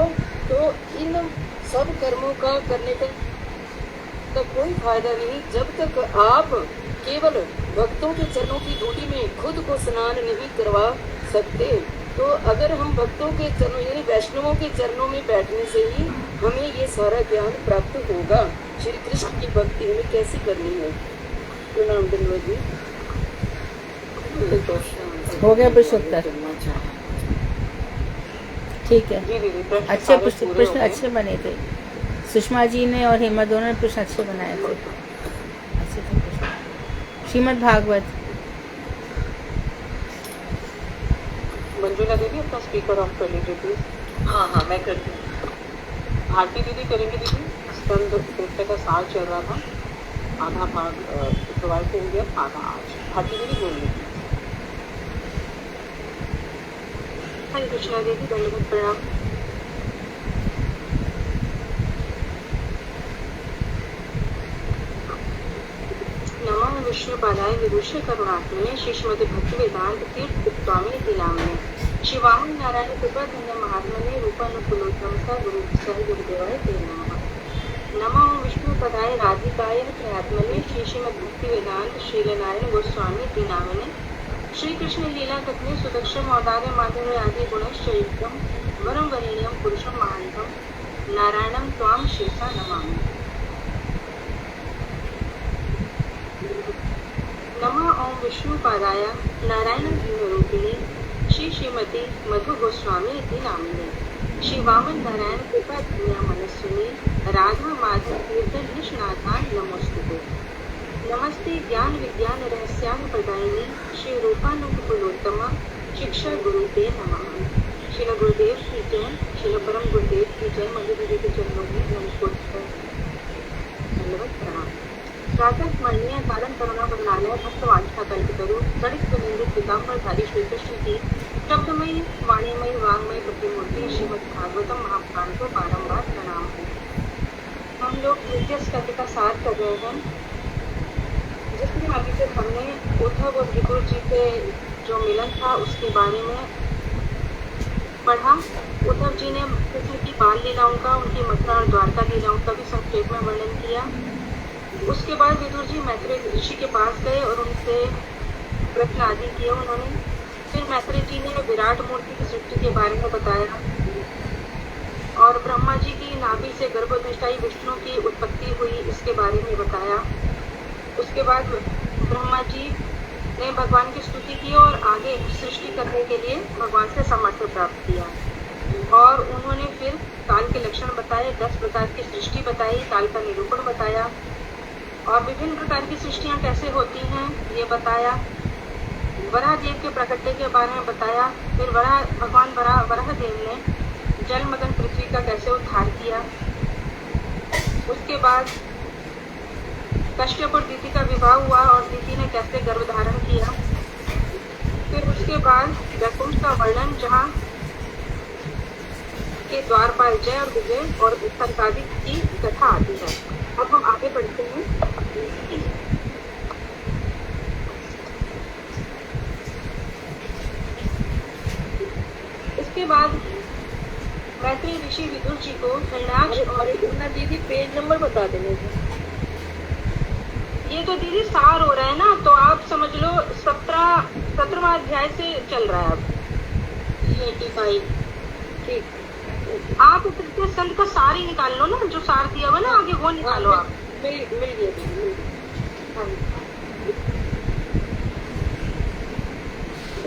Speaker 6: तो इन सब कर्मों का करने का कोई फायदा नहीं जब तक आप केवल भक्तों के चरणों की धूली में खुद को स्नान नहीं करवा सकते। तो अगर हम भक्तों के चरणों यानी वैष्णवों के चरणों में बैठने से ही हमें ये सारा ज्ञान प्राप्त होगा। श्री कृष्ण की भक्ति हमें कैसे करनी है। प्रणाम धन्यवाद जी।
Speaker 1: हो गया प्रश्नोत्तर? ठीक है,
Speaker 2: जी दीदी, प्रश्न
Speaker 1: अच्छे
Speaker 2: सारे
Speaker 1: प्रश्न
Speaker 2: पूरे
Speaker 1: प्रश्न
Speaker 2: हो गए।
Speaker 1: अच्छे बने थे। सुषमा जी ने और हेमा दोनों ने प्रश्न अच्छे बनाए थे, अच्छे थे प्रश्न। श्रीमद् भागवत।
Speaker 2: मंजुला दीदी अपना स्पीकर ऑफ कर लीजिए प्लीज।
Speaker 11: हाँ हाँ मैं करती हूँ।
Speaker 2: भारती दीदी करेंगे दीदी। स्कंद नृत्य का सार चल रहा था, आधा भाग प्रोवाइड हो गया, आधा आज। भारती दीदी बोलिए।
Speaker 5: हरे कृष्णा दीदी, दंडवत प्रणाम। नमः विष्णुपादाय विदुषे करुणात्मने श्रीमद् भक्तिवेदांत तीर्थ स्वामी इति नामने श्री वामन नारायण कृपा धन्य महात्मने रूपानुकूलोत्तम सा गुरु सह गुरुदेवाय ते नमः। नमः विष्णुपदाय राधिकाय प्रयात्मने श्रीमद् भक्तिवेदांत श्रीलनारायण गोस्वामी इति नामने श्री कृष्ण लीला कथने सुदक्षम औदार्य माधुर्य आदि गुणश्चयुक्तम वरम वरेण्यम पुरुषम महांतम नारायणम त्वाम शेषा नमामि। नमः ओम विष्णुपादाय नारायण रूपिणी श्रीमती मधु गोस्वामी इति नामिने श्री वामन नारायण कृपा धन्या मनस्विनी राधा माधव कीर्तन निष्णातान नमोस्तुते। नमस्ते ज्ञान विज्ञान रहस्यान प्रदायिनी श्री रूपानुकूलोत्तमा शिक्षा गुरु ते नमः। श्रील गुरुदेव की जय, श्रील परम गुरुदेव की जय। मधु दीदी के चरणों में नमस्कार, धन्यवाद, प्रणाम। प्रातः स्मरणीय कारण करुणा बरनालय भक्त वांछा कल्पतरु गणित सुनिंदित पिताम्बरधारी श्री कृष्ण की शब्दमयी वाणीमयी वांगमयी प्रतिमूर्ति श्रीमद् भागवतम महापुराण को बारंबार प्रणाम है। हम लोग नृत्य स्कंद का सार कर रहे हैं, जिसमें अभी तक हमने उद्धव और विदुर जी के जो मिलन था उसके बारे में पढ़ा। उद्धव जी ने कृष्ण की बाल लीलाओं का, उनकी मथुरा और द्वारका लीलाओं का भी संक्षेप में वर्णन किया। उसके बाद विदुर जी मैत्रेय ऋषि के पास गए और उनसे प्रश्न आदि किए उन्होंने। फिर मैत्रेय जी ने विराट मूर्ति की सृष्टि के बारे में बताया और ब्रह्मा जी की नाभि से गर्भोदृष्टाई विष्णु की उत्पत्ति हुई इसके बारे में बताया। उसके बाद ब्रह्मा जी ने भगवान की स्तुति की और आगे सृष्टि करने के लिए भगवान से सामर्थ्य प्राप्त किया और उन्होंने फिर काल के लक्षण बताए, 10 प्रकार की सृष्टि बताई, काल का निरूपण बताया और विभिन्न प्रकार की सृष्टियां कैसे होती हैं ये बताया। वराह देव के प्रकटे के बारे में बताया। फिर भगवान वराह देव ने जल मगन पृथ्वी का कैसे उद्धार किया। उसके बाद कश्यप और दीति का विवाह हुआ और दीति ने कैसे गर्भ धारण किया। फिर उसके बाद वैकुंठ का वर्णन, जहाँ के द्वारपाल जय और विजय और संतादि की कथा आती है। अब हम आगे बढ़ते हैं। इसके बाद मैत्रेय ऋषि विदुर जी को हिरण्याक्ष और
Speaker 6: दीदी पेज नंबर बता देने।
Speaker 5: ये तो दीदी सार हो रहा है ना, तो आप समझ लो 17वां अध्याय से चल रहा है अब 85। ठीक, आप तृतीय स्कंद का सार ही निकाल लो ना, जो सार दिया हुआ ना आगे वो निकालो आप।
Speaker 6: मिल गया।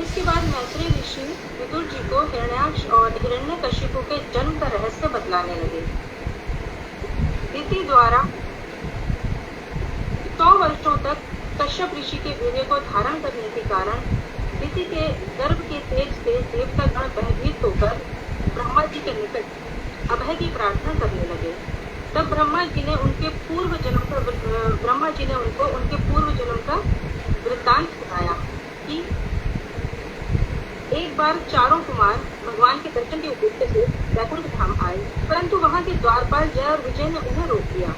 Speaker 5: इसके बाद मैत्रेय ऋषि विदुर जी को हिरण्याक्ष और हिरण्यकशिपु के जन्म का रहस्य बतलाने लगे। दीति द्वारा 100 वर्षों तक कश्यप ऋषि के वीर्य को धारण करने के कारण दीति के गर्भ के तेज से देवतागण भयभीत होकर ब्रह्मा जी के निकट अभय की प्रार्थना करने लगे। तब ब्रह्मा जी ने उनको उनके पूर्व जन्म का वृत्तांत सुनाया कि एक बार चारों कुमार भगवान के दर्शन के उद्देश्य से वैकुंठ धाम आए, परंतु वहां के द्वारपाल जय और विजय ने उन्हें रोक दिया।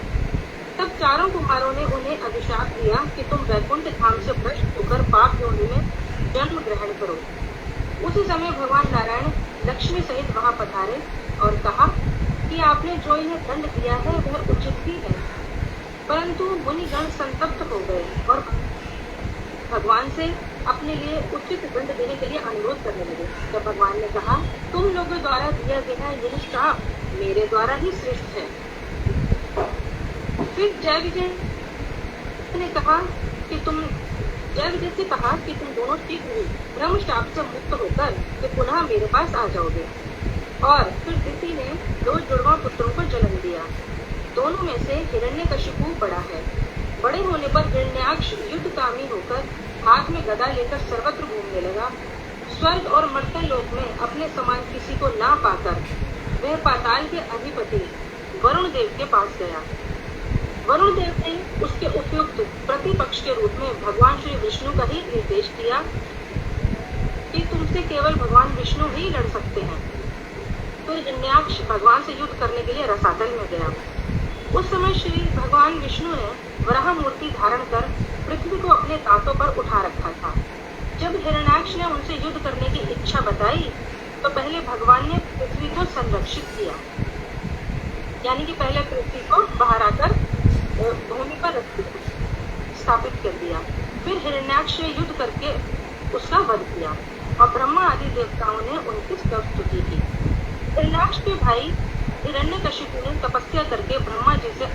Speaker 5: तब चारों कुमारों ने उन्हें अभिशाप दिया कि तुम वैकुंठ धाम से भ्रष्ट होकर पाप योनि में जन्म ग्रहण करो। उसी समय भगवान नारायण लक्ष्मी सहित वहां पधारे और कहा कि आपने जो इन्हें दंड दिया है वह उचित ही है, परंतु मुनिगण संतप्त हो गए और भगवान से अपने लिए उचित दंड देने के लिए अनुरोध करने लगे। तब भगवान ने कहा, तुम लोगों द्वारा दिया गया यह श्राप मेरे द्वारा ही सृष्ट है। फिर जय विजय ने कहा
Speaker 9: कि तुम जल्द से कहा कि तुम दोनों शीघ्र ही ब्रह्म शाप से मुक्त होकर के पुनः मेरे पास आ जाओगे। और फिर दिति ने 2 जुड़वा पुत्रों को जन्म दिया। दोनों में से हिरण्यकशिपु बड़ा है। बड़े होने पर हिरण्याक्ष युद्धकामी होकर हाथ में गदा लेकर सर्वत्र घूमने लगा। स्वर्ग और मर्त्य लोक में अपने समान किसी को ना पाकर वह पाताल के अधिपति वरुण देव के पास गया। वरुण देव ने उसके उपयुक्त प्रतिपक्ष के रूप में भगवान श्री विष्णु का ही निर्देश दिया कि तुमसे केवल भगवान विष्णु ही लड़ सकते हैं। फिर हिरण्याक्ष भगवान से युद्ध करने के लिए रसातल में गया। उस समय श्री भगवान विष्णु ने वराह मूर्ति धारण कर पृथ्वी को अपने दांतों पर उठा रखा था। जब हिरण्याक्ष ने उनसे युद्ध करने की इच्छा बताई तो पहले भगवान ने पृथ्वी को संरक्षित किया, यानी कि पहले पृथ्वी को बाहर आकर भूमि पर स्थापित कर दिया। फिर हिरण्याक्ष ने युद्ध करके उसका वध किया और ब्रह्मा आदि देवताओं ने उनकी स्तुति की। हिरण्याक्ष के भाई हिरण्यकशिपु ने तपस्या करके ब्रह्मा जी से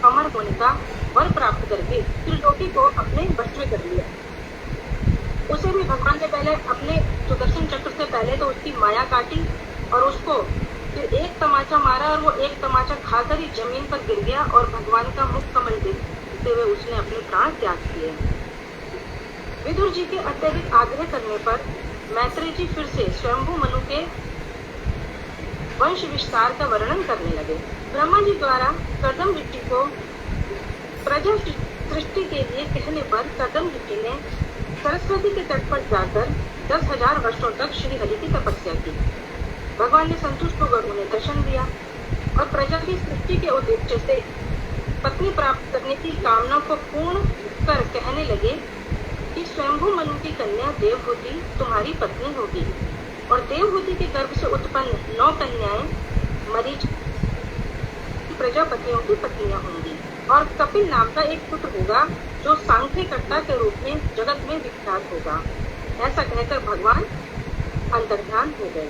Speaker 9: अमर होने का वर प्राप्त करके त्रिलोकी को अपने वश में कर लिया। उसे भी भगवान ने पहले अपने सुदर्शन चक्र से पहले तो उसकी माया काटी और उसको फिर एक तमाचा मारा और वो एक तमाचा खाकर ही जमीन पर गिर गया और भगवान का मुख कमल देखते हुए उसने अपने प्राण त्याग किए। विदुर जी के अत्यधिक आग्रह करने पर मैत्री जी फिर से स्वयंभू मनु के वंश विस्तार का वर्णन करने लगे। ब्रह्मा जी द्वारा कर्दम ऋषि को प्रजा सृष्टि के लिए कहने पर कर्दम ऋषि ने सरस्वती के तट पर जाकर 10,000 वर्षों तक श्री हरि की तपस्या की। भगवान ने संतुष्ट होकर उन्हें दर्शन दिया और प्रजा की सृष्टि के उद्देश्य से पत्नी प्राप्त करने की कामना को पूर्ण कर कहने लगे कि स्वयंभू मनु की कन्या देवहूति तुम्हारी पत्नी होगी और देवहूति के गर्भ से उत्पन्न 9 कन्याएं मरीच प्रजापतियों की पत्नियां होंगी और कपिल नाम का एक पुत्र होगा जो सांख्यकर्ता के रूप में जगत में विख्यात होगा। ऐसा कहकर भगवान अंतर्ध्यान हो गए।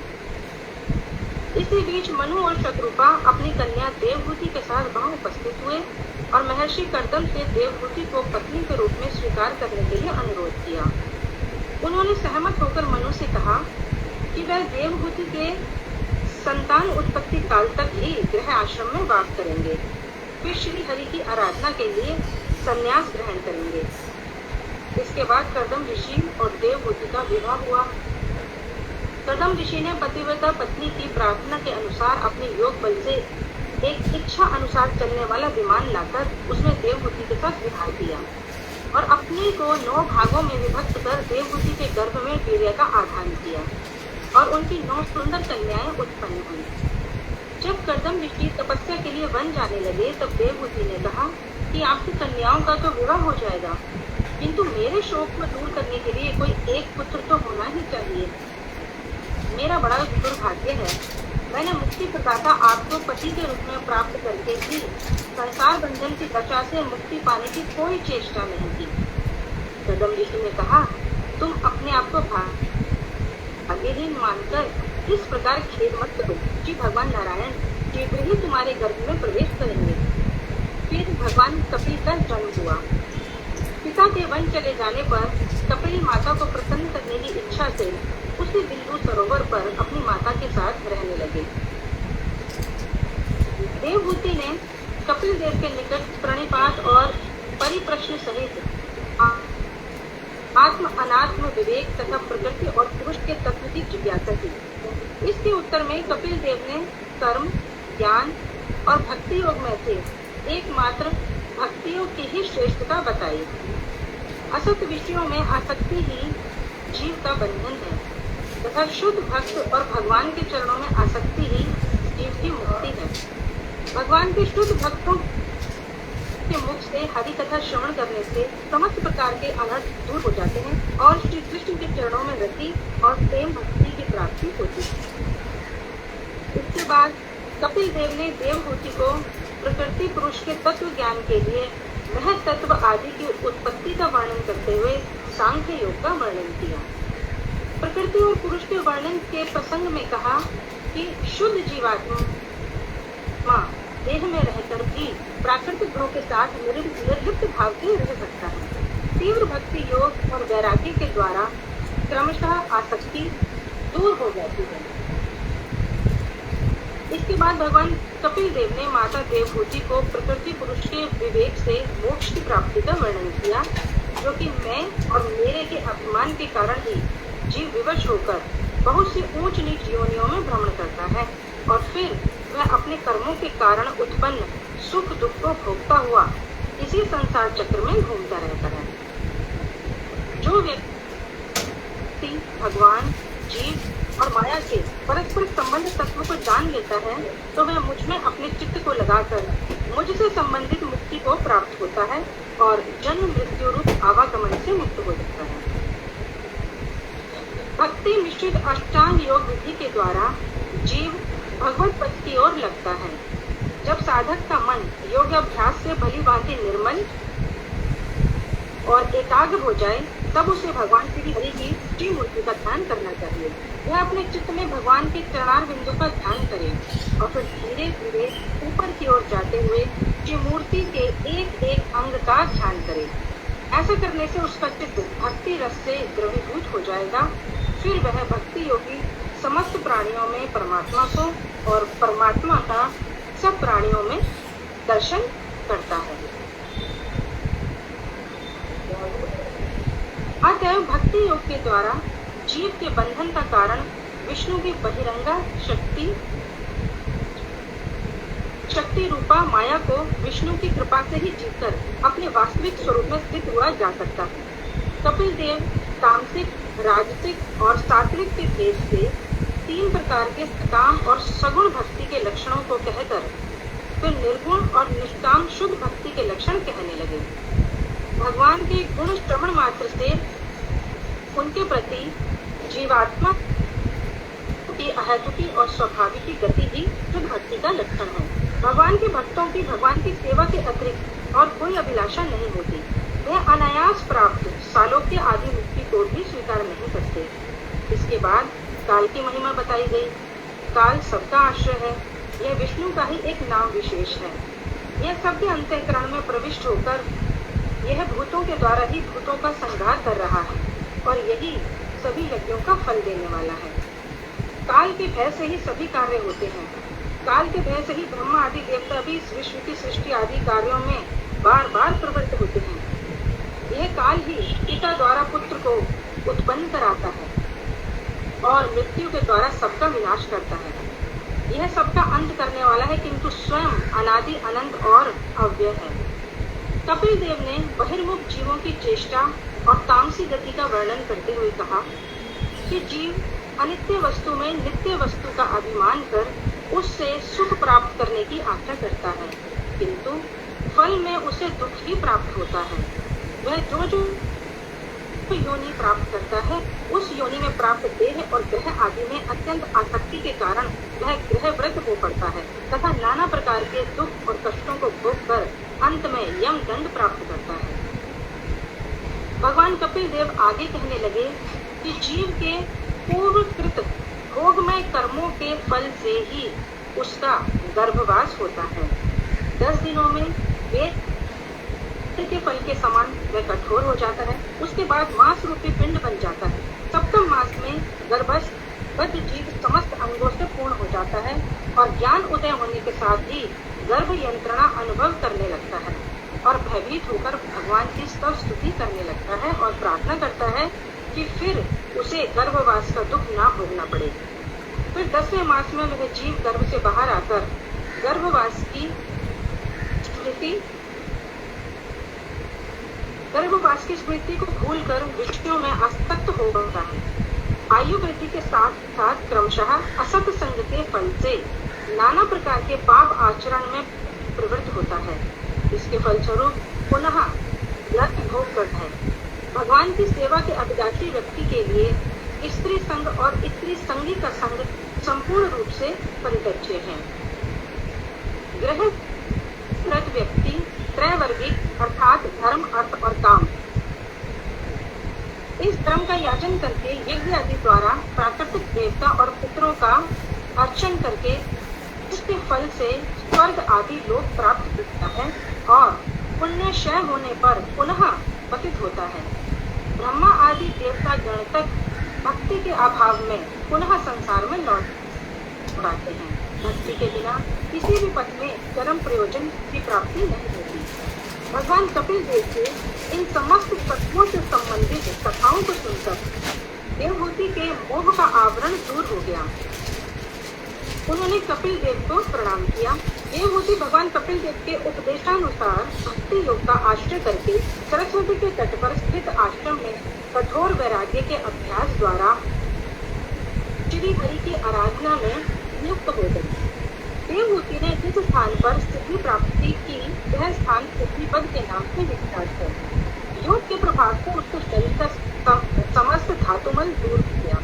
Speaker 9: इसी बीच मनु और शत्रुपा अपनी कन्या देवहूति के साथ वहां उपस्थित हुए और महर्षि कर्दम से देवहूति को पत्नी के रूप में स्वीकार करने के लिए अनुरोध किया। उन्होंने सहमत होकर मनु से कहा कि वह देवहूति के संतान उत्पत्ति काल तक ही गृह आश्रम में वास करेंगे, फिर श्री हरि की आराधना के लिए संन्यास ग्रहण करेंगे। इसके बाद कर्दम ऋषि और देवहूति का विवाह हुआ। कर्दम ऋषि ने पतिव्रता पत्नी की प्रार्थना के अनुसार अपने योग बल से एक इच्छा अनुसार चलने वाला विमान लाकर उसमें देवहूति के साथ विवाह किया और अपने को 9 भागों में विभक्त कर देवहूति के गर्भ में वीर्य का आधान किया और उनकी 9 सुंदर कन्याएं उत्पन्न हुई। जब कर्दम ऋषि तपस्या के लिए वन जाने लगे तब देवहूति ने कहा कि आपकी कन्याओं का तो विवाह हो जाएगा, किंतु मेरे शोक को दूर करने के लिए कोई एक पुत्र तो होना ही चाहिए। मेरा बड़ा दुर्भाग्य है, मैंने मुक्ति प्रदाता आपको पति के रूप में प्राप्त करके भी संसार बंधन की दशा से मुक्ति पाने की कोई चेष्टा नहीं की। कर्दम ऋषि ने कहा, तुम अपने आप को भाग्यहीन मानकर इस प्रकार खेद मत करो कि भगवान नारायण शीघ्र ही तुम्हारे गर्भ में प्रवेश करेंगे। फिर भगवान कपिल का जन्म हुआ। पिता के वन चले जाने पर कपिल माता को प्रसन्न करने की इच्छा से उसी बिंदु सरोवर पर अपनी माता के साथ रहने लगे। देवहूति ने कपिल देव के निकट प्रणिपात और परिप्रश्न सहित आत्म अनात्म विवेक तथा प्रकृति और पुरुष के तत्व की जिज्ञासा की। इसके उत्तर में कपिल देव ने कर्म, ज्ञान और भक्ति योग में से एकमात्र भक्ति योग की ही श्रेष्ठता बताई। असत विषयों में आसक्ति ही जीव का बंधन है तथा शुद्ध भक्त और भगवान के चरणों में आसक्ति ही जीव की मुक्ति है। भगवान के शुद्ध भक्तों के मुख से हरि कथा श्रवण करने से समस्त प्रकार के अनर्थ दूर हो जाते हैं और श्री कृष्ण के चरणों में रति और प्रेम भक्ति की प्राप्ति होती है। इसके बाद कपिल देव ने देवहूति को प्रकृति पुरुष के तत्व ज्ञान के लिए महत तत्व आदि की उत्पत्ति का वर्णन करते हुए सांख्य योग का वर्णन किया। प्रकृति और पुरुष के वर्णन के प्रसंग में कहा कि शुद्ध जीवात्मा
Speaker 13: देह में रहकर भी प्राकृतिक गुणों के साथ निर्लिप्त भाव से रह सकता है। तीव्र भक्ति योग और वैराग्य के द्वारा क्रमशः आसक्ति दूर हो जाती है। इसके बाद भगवान कपिल देव ने माता देवहूति को प्रकृति पुरुष के विवेक से मोक्ष की प्राप्ति का वर्णन किया, जो कि मैं और मेरे के अभिमान के कारण ही जीव विवश होकर बहुत सी ऊंच नीच योनियों में भ्रमण करता है और फिर वह अपने कर्मों के कारण उत्पन्न सुख दुख को भोगता हुआ इसी संसार चक्र में घूमता रहता है। जो व्यक्ति भगवान, जीव और माया के परस्पर संबंध तत्व को जान लेता है तो वह मुझ में अपने चित्त को लगाकर मुझसे संबंधित मुक्ति को प्राप्त होता है और जन्म मृत्यु रूप आवागमन से मुक्त हो जाता है। भक्ति मिश्रित अष्टांग योग विधि के द्वारा जीव भगवत पद की ओर लगता है। जब साधक का मन योग अभ्यास से भली भांति निर्मल और एकाग्र हो जाए तब उसे भगवान श्री हरि की श्री मूर्ति का ध्यान करना चाहिए। वह अपने चित्त में भगवान के चरणार बिंदु का ध्यान करे और फिर धीरे धीरे ऊपर की ओर जाते हुए श्री मूर्ति के एक एक अंग का ध्यान करे। ऐसा करने से उसका चित्त भक्ति रस से द्रवीभूत हो जाएगा। फिर वह भक्ति योगी समस्त प्राणियों में परमात्मा को और परमात्मा का सब प्राणियों में दर्शन करता है। अतः भक्ति योग के द्वारा जीव के बंधन का कारण विष्णु की बहिरंगा शक्ति रूपा माया को विष्णु की कृपा से ही जीतकर अपने वास्तविक स्वरूप में स्थित हुआ जा सकता है। कपिल देव तामसिक, राजसिक और सात्विक के भेद से 3 प्रकार के सकाम और सगुण भक्ति के लक्षणों को कहकर फिर निर्गुण और निष्काम शुद्ध भक्ति के लक्षण कहने लगे। भगवान के गुण श्रवण मात्र से उनके प्रति जीवात्मा की अहेतुकी और स्वाभाविक गति ही शुद्ध भक्ति का लक्षण है। भगवान के भक्तों की भगवान की सेवा के अतिरिक्त और कोई अभिलाषा नहीं होती। वह अनायास प्राप्त सालोक्य आदि मुक्ति को भी स्वीकार नहीं करते। इसके बाद काल की महिमा बताई गई। काल सबका आश्रय है। यह विष्णु का ही एक नाम विशेष है। यह सबके अंतःकरण में प्रविष्ट होकर यह भूतों के द्वारा ही भूतों का संहार कर रहा है और यही सभी यज्ञों का फल देने वाला है। काल के भय से ही सभी कार्य होते हैं। काल के भय से ही ब्रह्मा आदि देवता भी इस विश्व की सृष्टि आदि कार्यों में बार बार प्रवृत्त होते हैं। यह काल ही पिता द्वारा पुत्र को उत्पन्न कराता है और मृत्यु के द्वारा सबका विनाश करता है। यह सबका अंत करने वाला है, किंतु स्वयं अनादि अनंत और अव्यय है। कपिल देव ने बहिर्मुख जीवों की चेष्टा और तामसी गति का वर्णन करते हुए कहा कि जीव अनित्य वस्तु में नित्य वस्तु का अभिमान कर उससे सुख प्राप्त करने की आशा करता है, किंतु फल में उसे दुख ही प्राप्त होता है। वह जो योनि प्राप्त करता है उस योनि में प्राप्त देह और ग्रह आदि में अत्यंत आसक्ति के कारण वह ग्रहव्रत हो पड़ता है तथा नाना प्रकार के दुख और कष्टों को भोग कर अंत में यम दंड प्राप्त करता है। भगवान कपिल देव आगे कहने लगे कि जीव के पूर्वकृत भोगमय कर्मों के फल से ही उसका गर्भवास होता है। 10 दिनों में वेद के फल के समान वह कठोर हो जाता है। उसके बाद मांस रूपी पिंड बन जाता है। सप्तम मास में गर्भस्थ बद्ध जीव समस्त अंगों से पूर्ण हो जाता है और ज्ञान उदय होने के साथ ही गर्भ यंत्रणा अनुभव करने लगता है और भयभीत होकर भगवान की स्तव स्तुति करने लगता है और प्रार्थना करता है कि फिर उसे गर्भवास का दुख ना भोगना पड़े। फिर 10वें मास में वह जीव गर्भ से बाहर आकर गर्भवास की स्मृति को भूलकर विषयों में आसक्त हो जाता है। आयु वृद्धि के साथ साथ क्रमशः असत संग के फल से नाना प्रकार के पाप आचरण में प्रवृत्त होता है। इसके फलस्वरूप पुनः यज्ञ भोग करता है। भगवान की सेवा के अभिलाषी व्यक्ति के लिए स्त्री संग और स्त्री संगी का संग संपूर्ण रूप से परित्यज्य है। ग्रहस्थ व्यक्ति त्रैवर्गिक अर्थात धर्म, अर्थ और काम, इस धर्म का याचन करके यज्ञ आदि द्वारा प्राकृतिक देवता और पुत्रों का अर्चन करके उसके फल से स्वर्ग आदि लोक प्राप्त करता है और पुण्य क्षय होने पर पुनः पतित होता है। ब्रह्मा आदि देवता गण तक भक्ति के अभाव में पुनः संसार में लौट आते हैं। भक्ति के बिना किसी भी पथ में चरम प्रयोजन की प्राप्ति नहीं होती। भगवान कपिल देव के इन समस्त तत्वों से संबंधित कथाओं को सुनकर देवहूति के मोह का आवरण दूर हो गया। उन्होंने कपिल देव को प्रणाम किया। देवहूति भगवान कपिल देव के उपदेशानुसार भक्ति योग का आश्रय करके सरस्वती के तट पर स्थित आश्रम में कठोर वैराग्य के अभ्यास द्वारा श्री हरि की आराधना में नियुक्त हो गई। देवहूति ने जिस स्थान पर सिद्धि प्राप्ति की वह स्थान सिद्धिपद के नाम से विख्यात है। योग के प्रभाव से उसके शरीर का समस्त धातुमल दूर किया।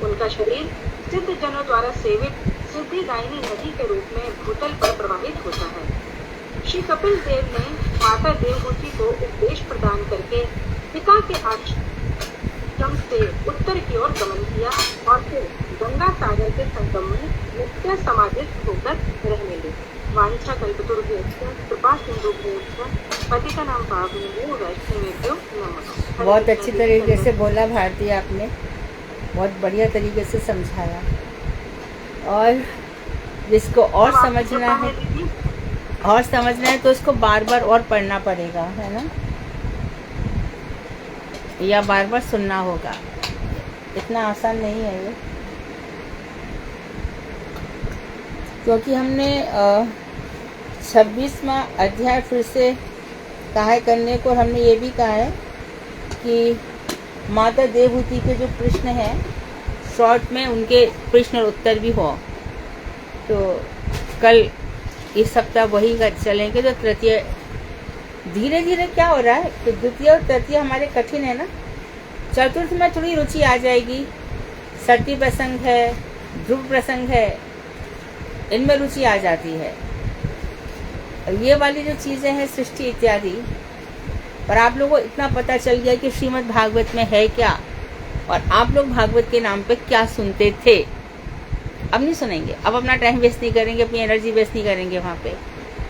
Speaker 13: उनका शरीर सिद्ध जनों द्वारा सेवित सिद्धिदायिनी नदी के रूप में भूतल पर प्रवाहित होता है। श्री कपिल देव ने माता देवहूति को उपदेश प्रदान करके पिता के आश्रम से उत्तर की ओर गमन किया और फिर गंगा सागर के संगम में नित्य समाधिस्थ होकर रहने लगे। वांछा कल्पतरुभ्यश्च कृपा सिंधुभ्यश्च पतितानां पावनेभ्यो वैष्णवेभ्यो नमः।
Speaker 1: बहुत अच्छी तरीके से बोला भारती, आपने बहुत बढ़िया तरीके से समझाया। और जिसको और समझना है तो उसको बार बार और पढ़ना पड़ेगा, है ना, या बार बार सुनना होगा। इतना आसान नहीं है ये, क्योंकि हमने 26वां अध्याय फिर से कहा है करने को। हमने ये भी कहा है कि माता देवहूति के जो प्रश्न हैं शॉर्ट में उनके प्रश्न और उत्तर भी हो। तो कल इस सप्ताह वही चलेंगे। तो तृतीय धीरे धीरे क्या हो रहा है, तो द्वितीय और तृतीय हमारे कठिन है ना। चतुर्थ में थोड़ी रुचि आ जाएगी। सती प्रसंग है, ध्रुव प्रसंग है, इनमें रुचि आ जाती है। और ये वाली जो चीज़ें हैं सृष्टि इत्यादि पर आप लोगों को इतना पता चल गया कि श्रीमद् भागवत में है क्या, और आप लोग भागवत के नाम पे क्या सुनते थे। अब नहीं सुनेंगे, अब अपना टाइम वेस्ट नहीं करेंगे, अपनी एनर्जी वेस्ट नहीं करेंगे। वहाँ पे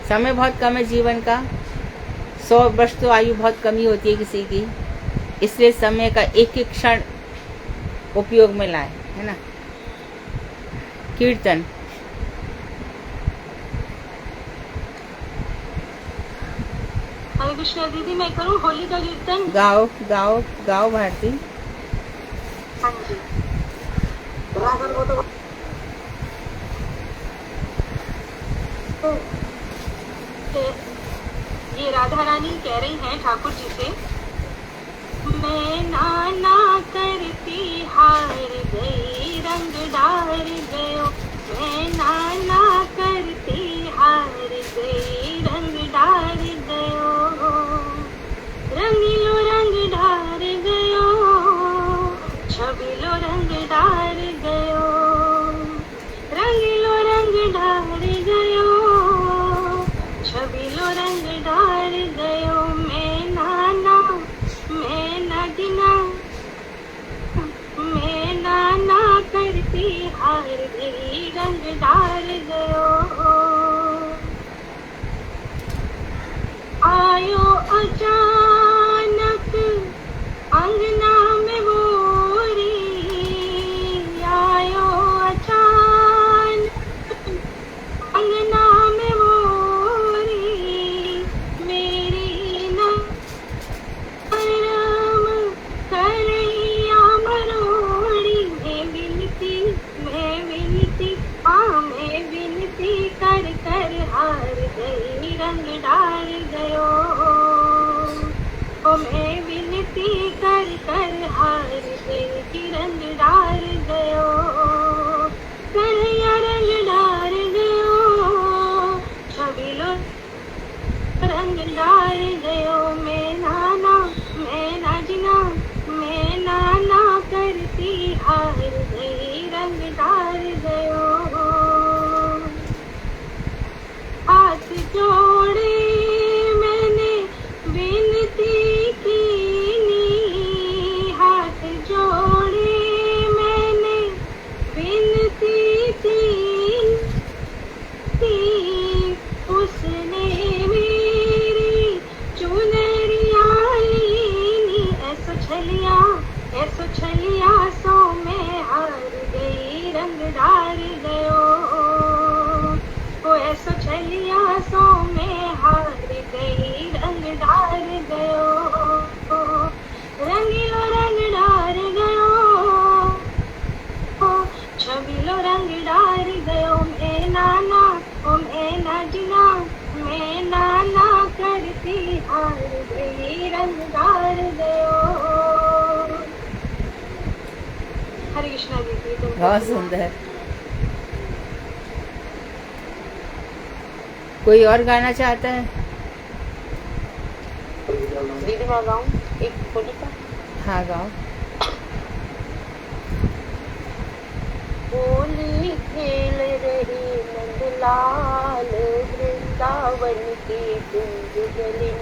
Speaker 1: समय बहुत कम है जीवन का। 100 वर्ष तो आयु बहुत कम ही होती है किसी की, इसलिए समय का एक एक क्षण उपयोग में लाए, है ना। कीर्तन
Speaker 13: हरे कृष्णा दीदी, मैं करूँ होली का कीर्तन?
Speaker 1: गाओ गाओ गाओ भारती।
Speaker 13: हाँ जी। ये राधा रानी कह रही हैं ठाकुर जी से, मैं नाना करती हार गई रंग डार गयो, मैं नाना करती हार गई रंग डार गयो, रंगीलो रंग डार गयो, छबीलो रंग डार गयो, रंगीलो रंग डार गयो, छबीलो रंग डार गयो, मैं नाना करती हार गई रंग डार गयो, आयो अचानक अंगना में मोरी, आयो अचानक अंगना में मोरी, मेरी नरम करैया मरोड़ी, मैं विनती कर हार गई रंग डार गयो, ओ मैं विनती कर हार गई रंग डार गयो, करैया रंग डार गयो, छबीलो रंग डार गयो, मैं नाना करती हार गई रंग डार गयो, हाथ जोड़े मैंने विनती कीनी, हाथ जोड़े मैंने
Speaker 5: छलिया सो में हार गई रंग डार गयो, ओ ऐसो छलिया सो में हार गई रंग डार गयो, रंगीलो रंग डार गयो, छबीलो रंग डार गयो, मैं नाना ओ मैं नाजना, मैं नाना करती हार गई रंग डार गयो। हरे कृष्णा दीदी।
Speaker 1: बहुत सुंदर। कोई और गाना चाहता है?
Speaker 11: दीदी मैं गाऊं एक होली का?
Speaker 1: हाँ गाओ।
Speaker 11: होली खेल रही नंदलाल वृंदावन की कुंज गलिन,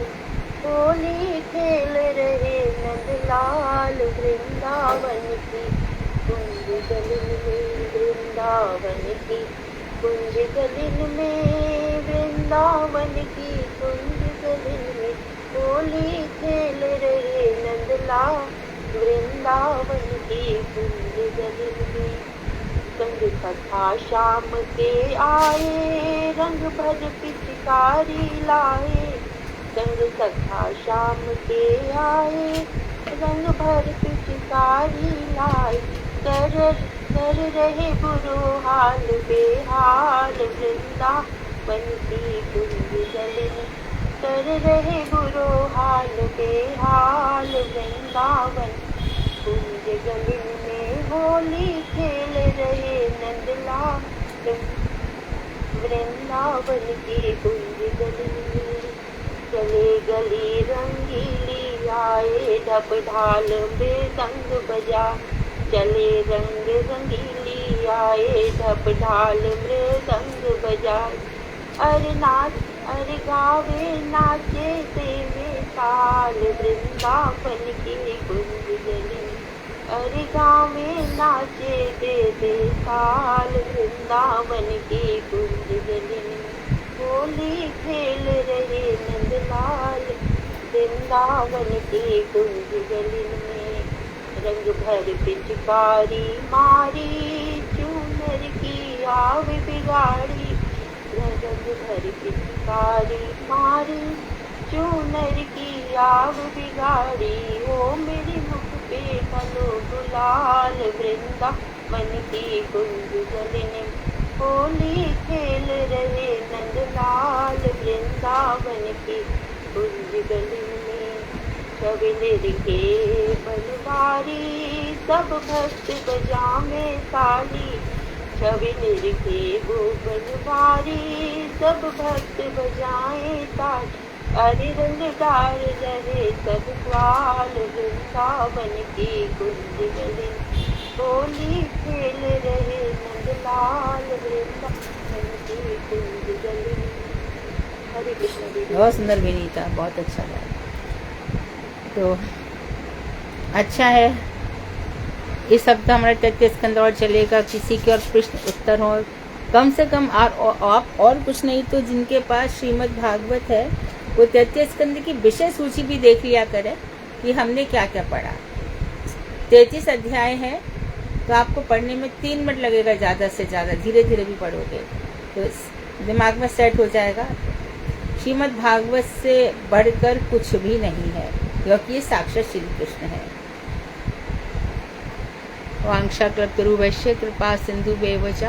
Speaker 11: होली खेल रहे नंदलाल वृंदावन की कुंज गलिन में, वृंदावन की कुंज गलिन में, वृंदावन की कुंज गलिन में, होली खेल रहे नंदलाल वृंदावन की कुंज गलिन में। संग कथा शाम के आए, रंग भर पिचकारी लाए, संग कथा शाम के आए, रंग भर पिचकारी लाए, कर रहे बुरो हाल बेहाल वृंदावन की कुंज गलिन, कर रहे बुरो हाल बेहाल वृंदावन कुंज गलिन में, होली खेल रहे नंदलाल वृंदावन की कुंज गलिन में। चले गली रंगीली आए, ढप ढाल मृदंग बजा, चले रंग रंगीली आए, ढप ढाल मृदंग बजा, अरे नाच अरे गावे नाचे देवे ताल वृंदावन की कुंज गलिन, अरे गावे नाचे देवे ताल वृंदावन की कुंज गलिन, होली खेल रहे नंदलाल वृंदावन की कुंज गलिन में। रंग भर पिचकारी मारी, चूनर की आव बिगाड़ी, रंग भर पिचकारी मारी, चूनर की आव बिगाड़ी, ओ मेरे मुख पे मनो गुलाल वृंदावन की कुंज गलिन, होली खेल रहे नंदलाल वृंदावन की कुंज गलिन में। छबिल के बनवारी, सब भक्त बजावे ताली, छबिल के वो बनवारी, सब भक्त बजाए ताली, अरे रंग डार रहे सब ग्वाल वृंदावन की कुंज गलिन, होली खेल रहे नंदलाल वृंदावन की कुंज गलिन। हरे कृष्ण दीदी।
Speaker 1: बहुत सुंदर विनीता, बहुत अच्छा लगा। तो अच्छा है, इस हफ्ते हमारा तृतीय स्कंद और चलेगा। किसी के और प्रश्न उत्तर हो, कम से कम आप और कुछ नहीं तो जिनके पास श्रीमद् भागवत है वो तृतीय स्कंद की विषय सूची भी देख लिया करें कि हमने क्या क्या पढ़ा। 33 अध्याय है तो आपको पढ़ने में 3 मिनट लगेगा ज़्यादा से ज़्यादा, धीरे धीरे भी पढ़ोगे तो दिमाग में सेट हो जाएगा। श्रीमद् भागवत से बढ़कर कुछ भी नहीं है, क्योंकि ये साक्षात श्री कृष्ण है। वांछा कल्पतरुभ्यश्च कृपा सिंधुभ्येव च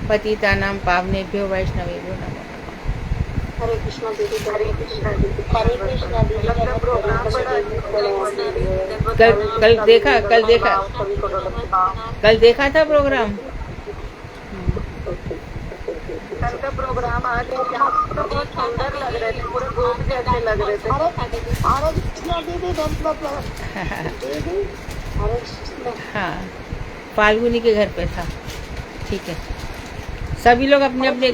Speaker 1: पतितानां पावनेभ्यो वैष्णवेभ्यो नमः।
Speaker 3: हरे कृष्णा दीदी।
Speaker 11: हरे कृष्णा दीदी। हरे कृष्णा दीदी।
Speaker 1: कल देखा था प्रोग्राम।
Speaker 4: कल का प्रोग्राम आज बहुत सुंदर लग रहे थे, पूरे गोद जैसे लग रहे थे।
Speaker 3: हरे कृष्णा दीदी। दीदी हरे कृष्णा।
Speaker 1: हाँ, फाल्गुनी के घर पे था। ठीक है, सभी लोग अपने अपने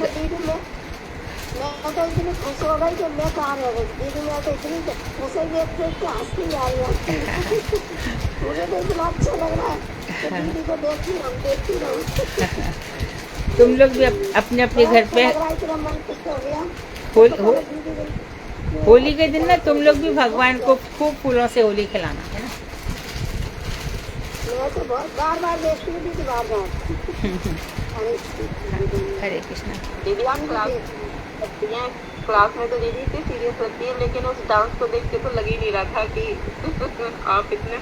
Speaker 3: मैं तो इतनी खुश हो गई कि मैं कहाँ रह गई दीदी। मैं तो इतनी उसे देख के हंसती आई हूँ। मुझे तो इतना अच्छा लग रहा है दीदी को देखती रहूँ।
Speaker 1: तुम लोग भी अपने अपने घर पे होली के दिन ना तुम लोग भी भगवान को खूब फूलों से होली खिलाना है ना।
Speaker 9: मैं तो बहुत बार बार देखती हूँ दीदी, बार बार।
Speaker 1: हरे कृष्णा।
Speaker 11: दीदी आप क्लास लगती हैं, क्लास में तो दीदी इतनी सीरियस लगती है, लेकिन उस डांस को देख के तो लग ही नहीं रहा था कि आप इतने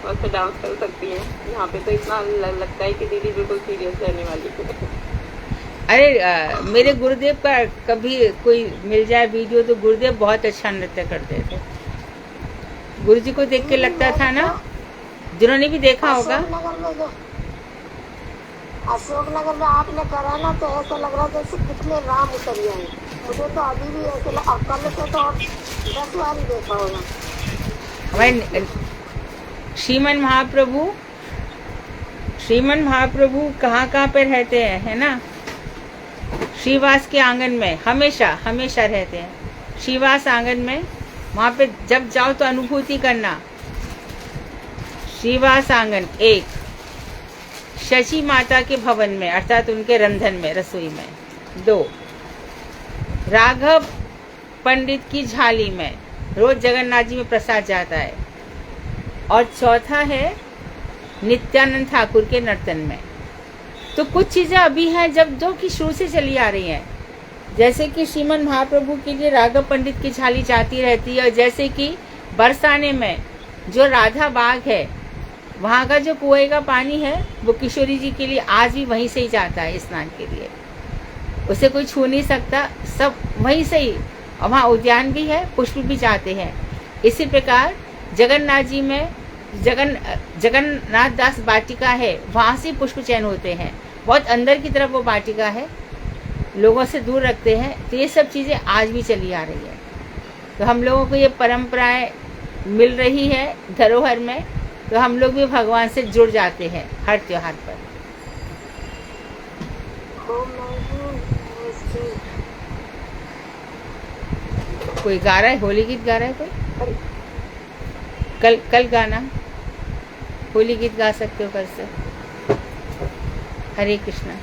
Speaker 11: मस्त डांस कर सकती हैं। यहाँ पे तो इतना लगता है कि दीदी बिल्कुल सीरियस रहने वाली है।
Speaker 1: अरे मेरे गुरुदेव का कभी कोई मिल जाए वीडियो तो गुरुदेव बहुत अच्छा नृत्य करते थे। गुरु जी को देख के लगता था ना, जिन्होंने भी देखा होगा।
Speaker 9: अशोकनगर में आपने करा ना तो ऐसा लग रहा जैसे कितने राम उतर जाए। मुझे तो अभी भी ऐसे कल से तो 10 बार ही देखा होगा। श्रीमन महाप्रभु कहाँ पे रहते हैं, है ना? श्रीवास के आंगन में हमेशा रहते हैं। श्रीवास आंगन में, वहां पे जब जाओ तो अनुभूति करना। श्रीवास आंगन 1, शची माता के भवन में अर्थात उनके रंधन में, रसोई में। 2, राघव पंडित की झाली में, रोज जगन्नाथ जी में प्रसाद जाता है। और चौथा है नित्यानंद ठाकुर के नर्तन में। तो कुछ चीजें अभी हैं जो कि शुरू से चली आ रही हैं, जैसे कि श्रीमन महाप्रभु के लिए राघव पंडित की झाली जाती रहती है। और जैसे कि बरसाने में जो राधा बाग है, वहाँ का जो कुएं का पानी है वो किशोरी जी के लिए आज भी वहीं से ही जाता है स्नान के लिए। उसे कोई छू नहीं सकता, सब वहीं से ही। और वहाँ उद्यान भी है, पुष्प भी जाते हैं। इसी प्रकार जगन्नाथ जी में जगन्नाथ दास वाटिका है, वहाँ से पुष्प चयन होते हैं। बहुत अंदर की तरफ वो वाटिका है, लोगों से दूर रखते हैं। तो ये सब चीज़ें आज भी चली आ रही है। तो हम लोगों को ये परंपराएं मिल रही है धरोहर में, तो हम लोग भी भगवान से जुड़ जाते हैं हर त्योहार पर। कोई गा रहा है, होली गीत गा रहा है कोई? कल गाना, होली गीत गा सकते हो कल से। हरे कृष्णा।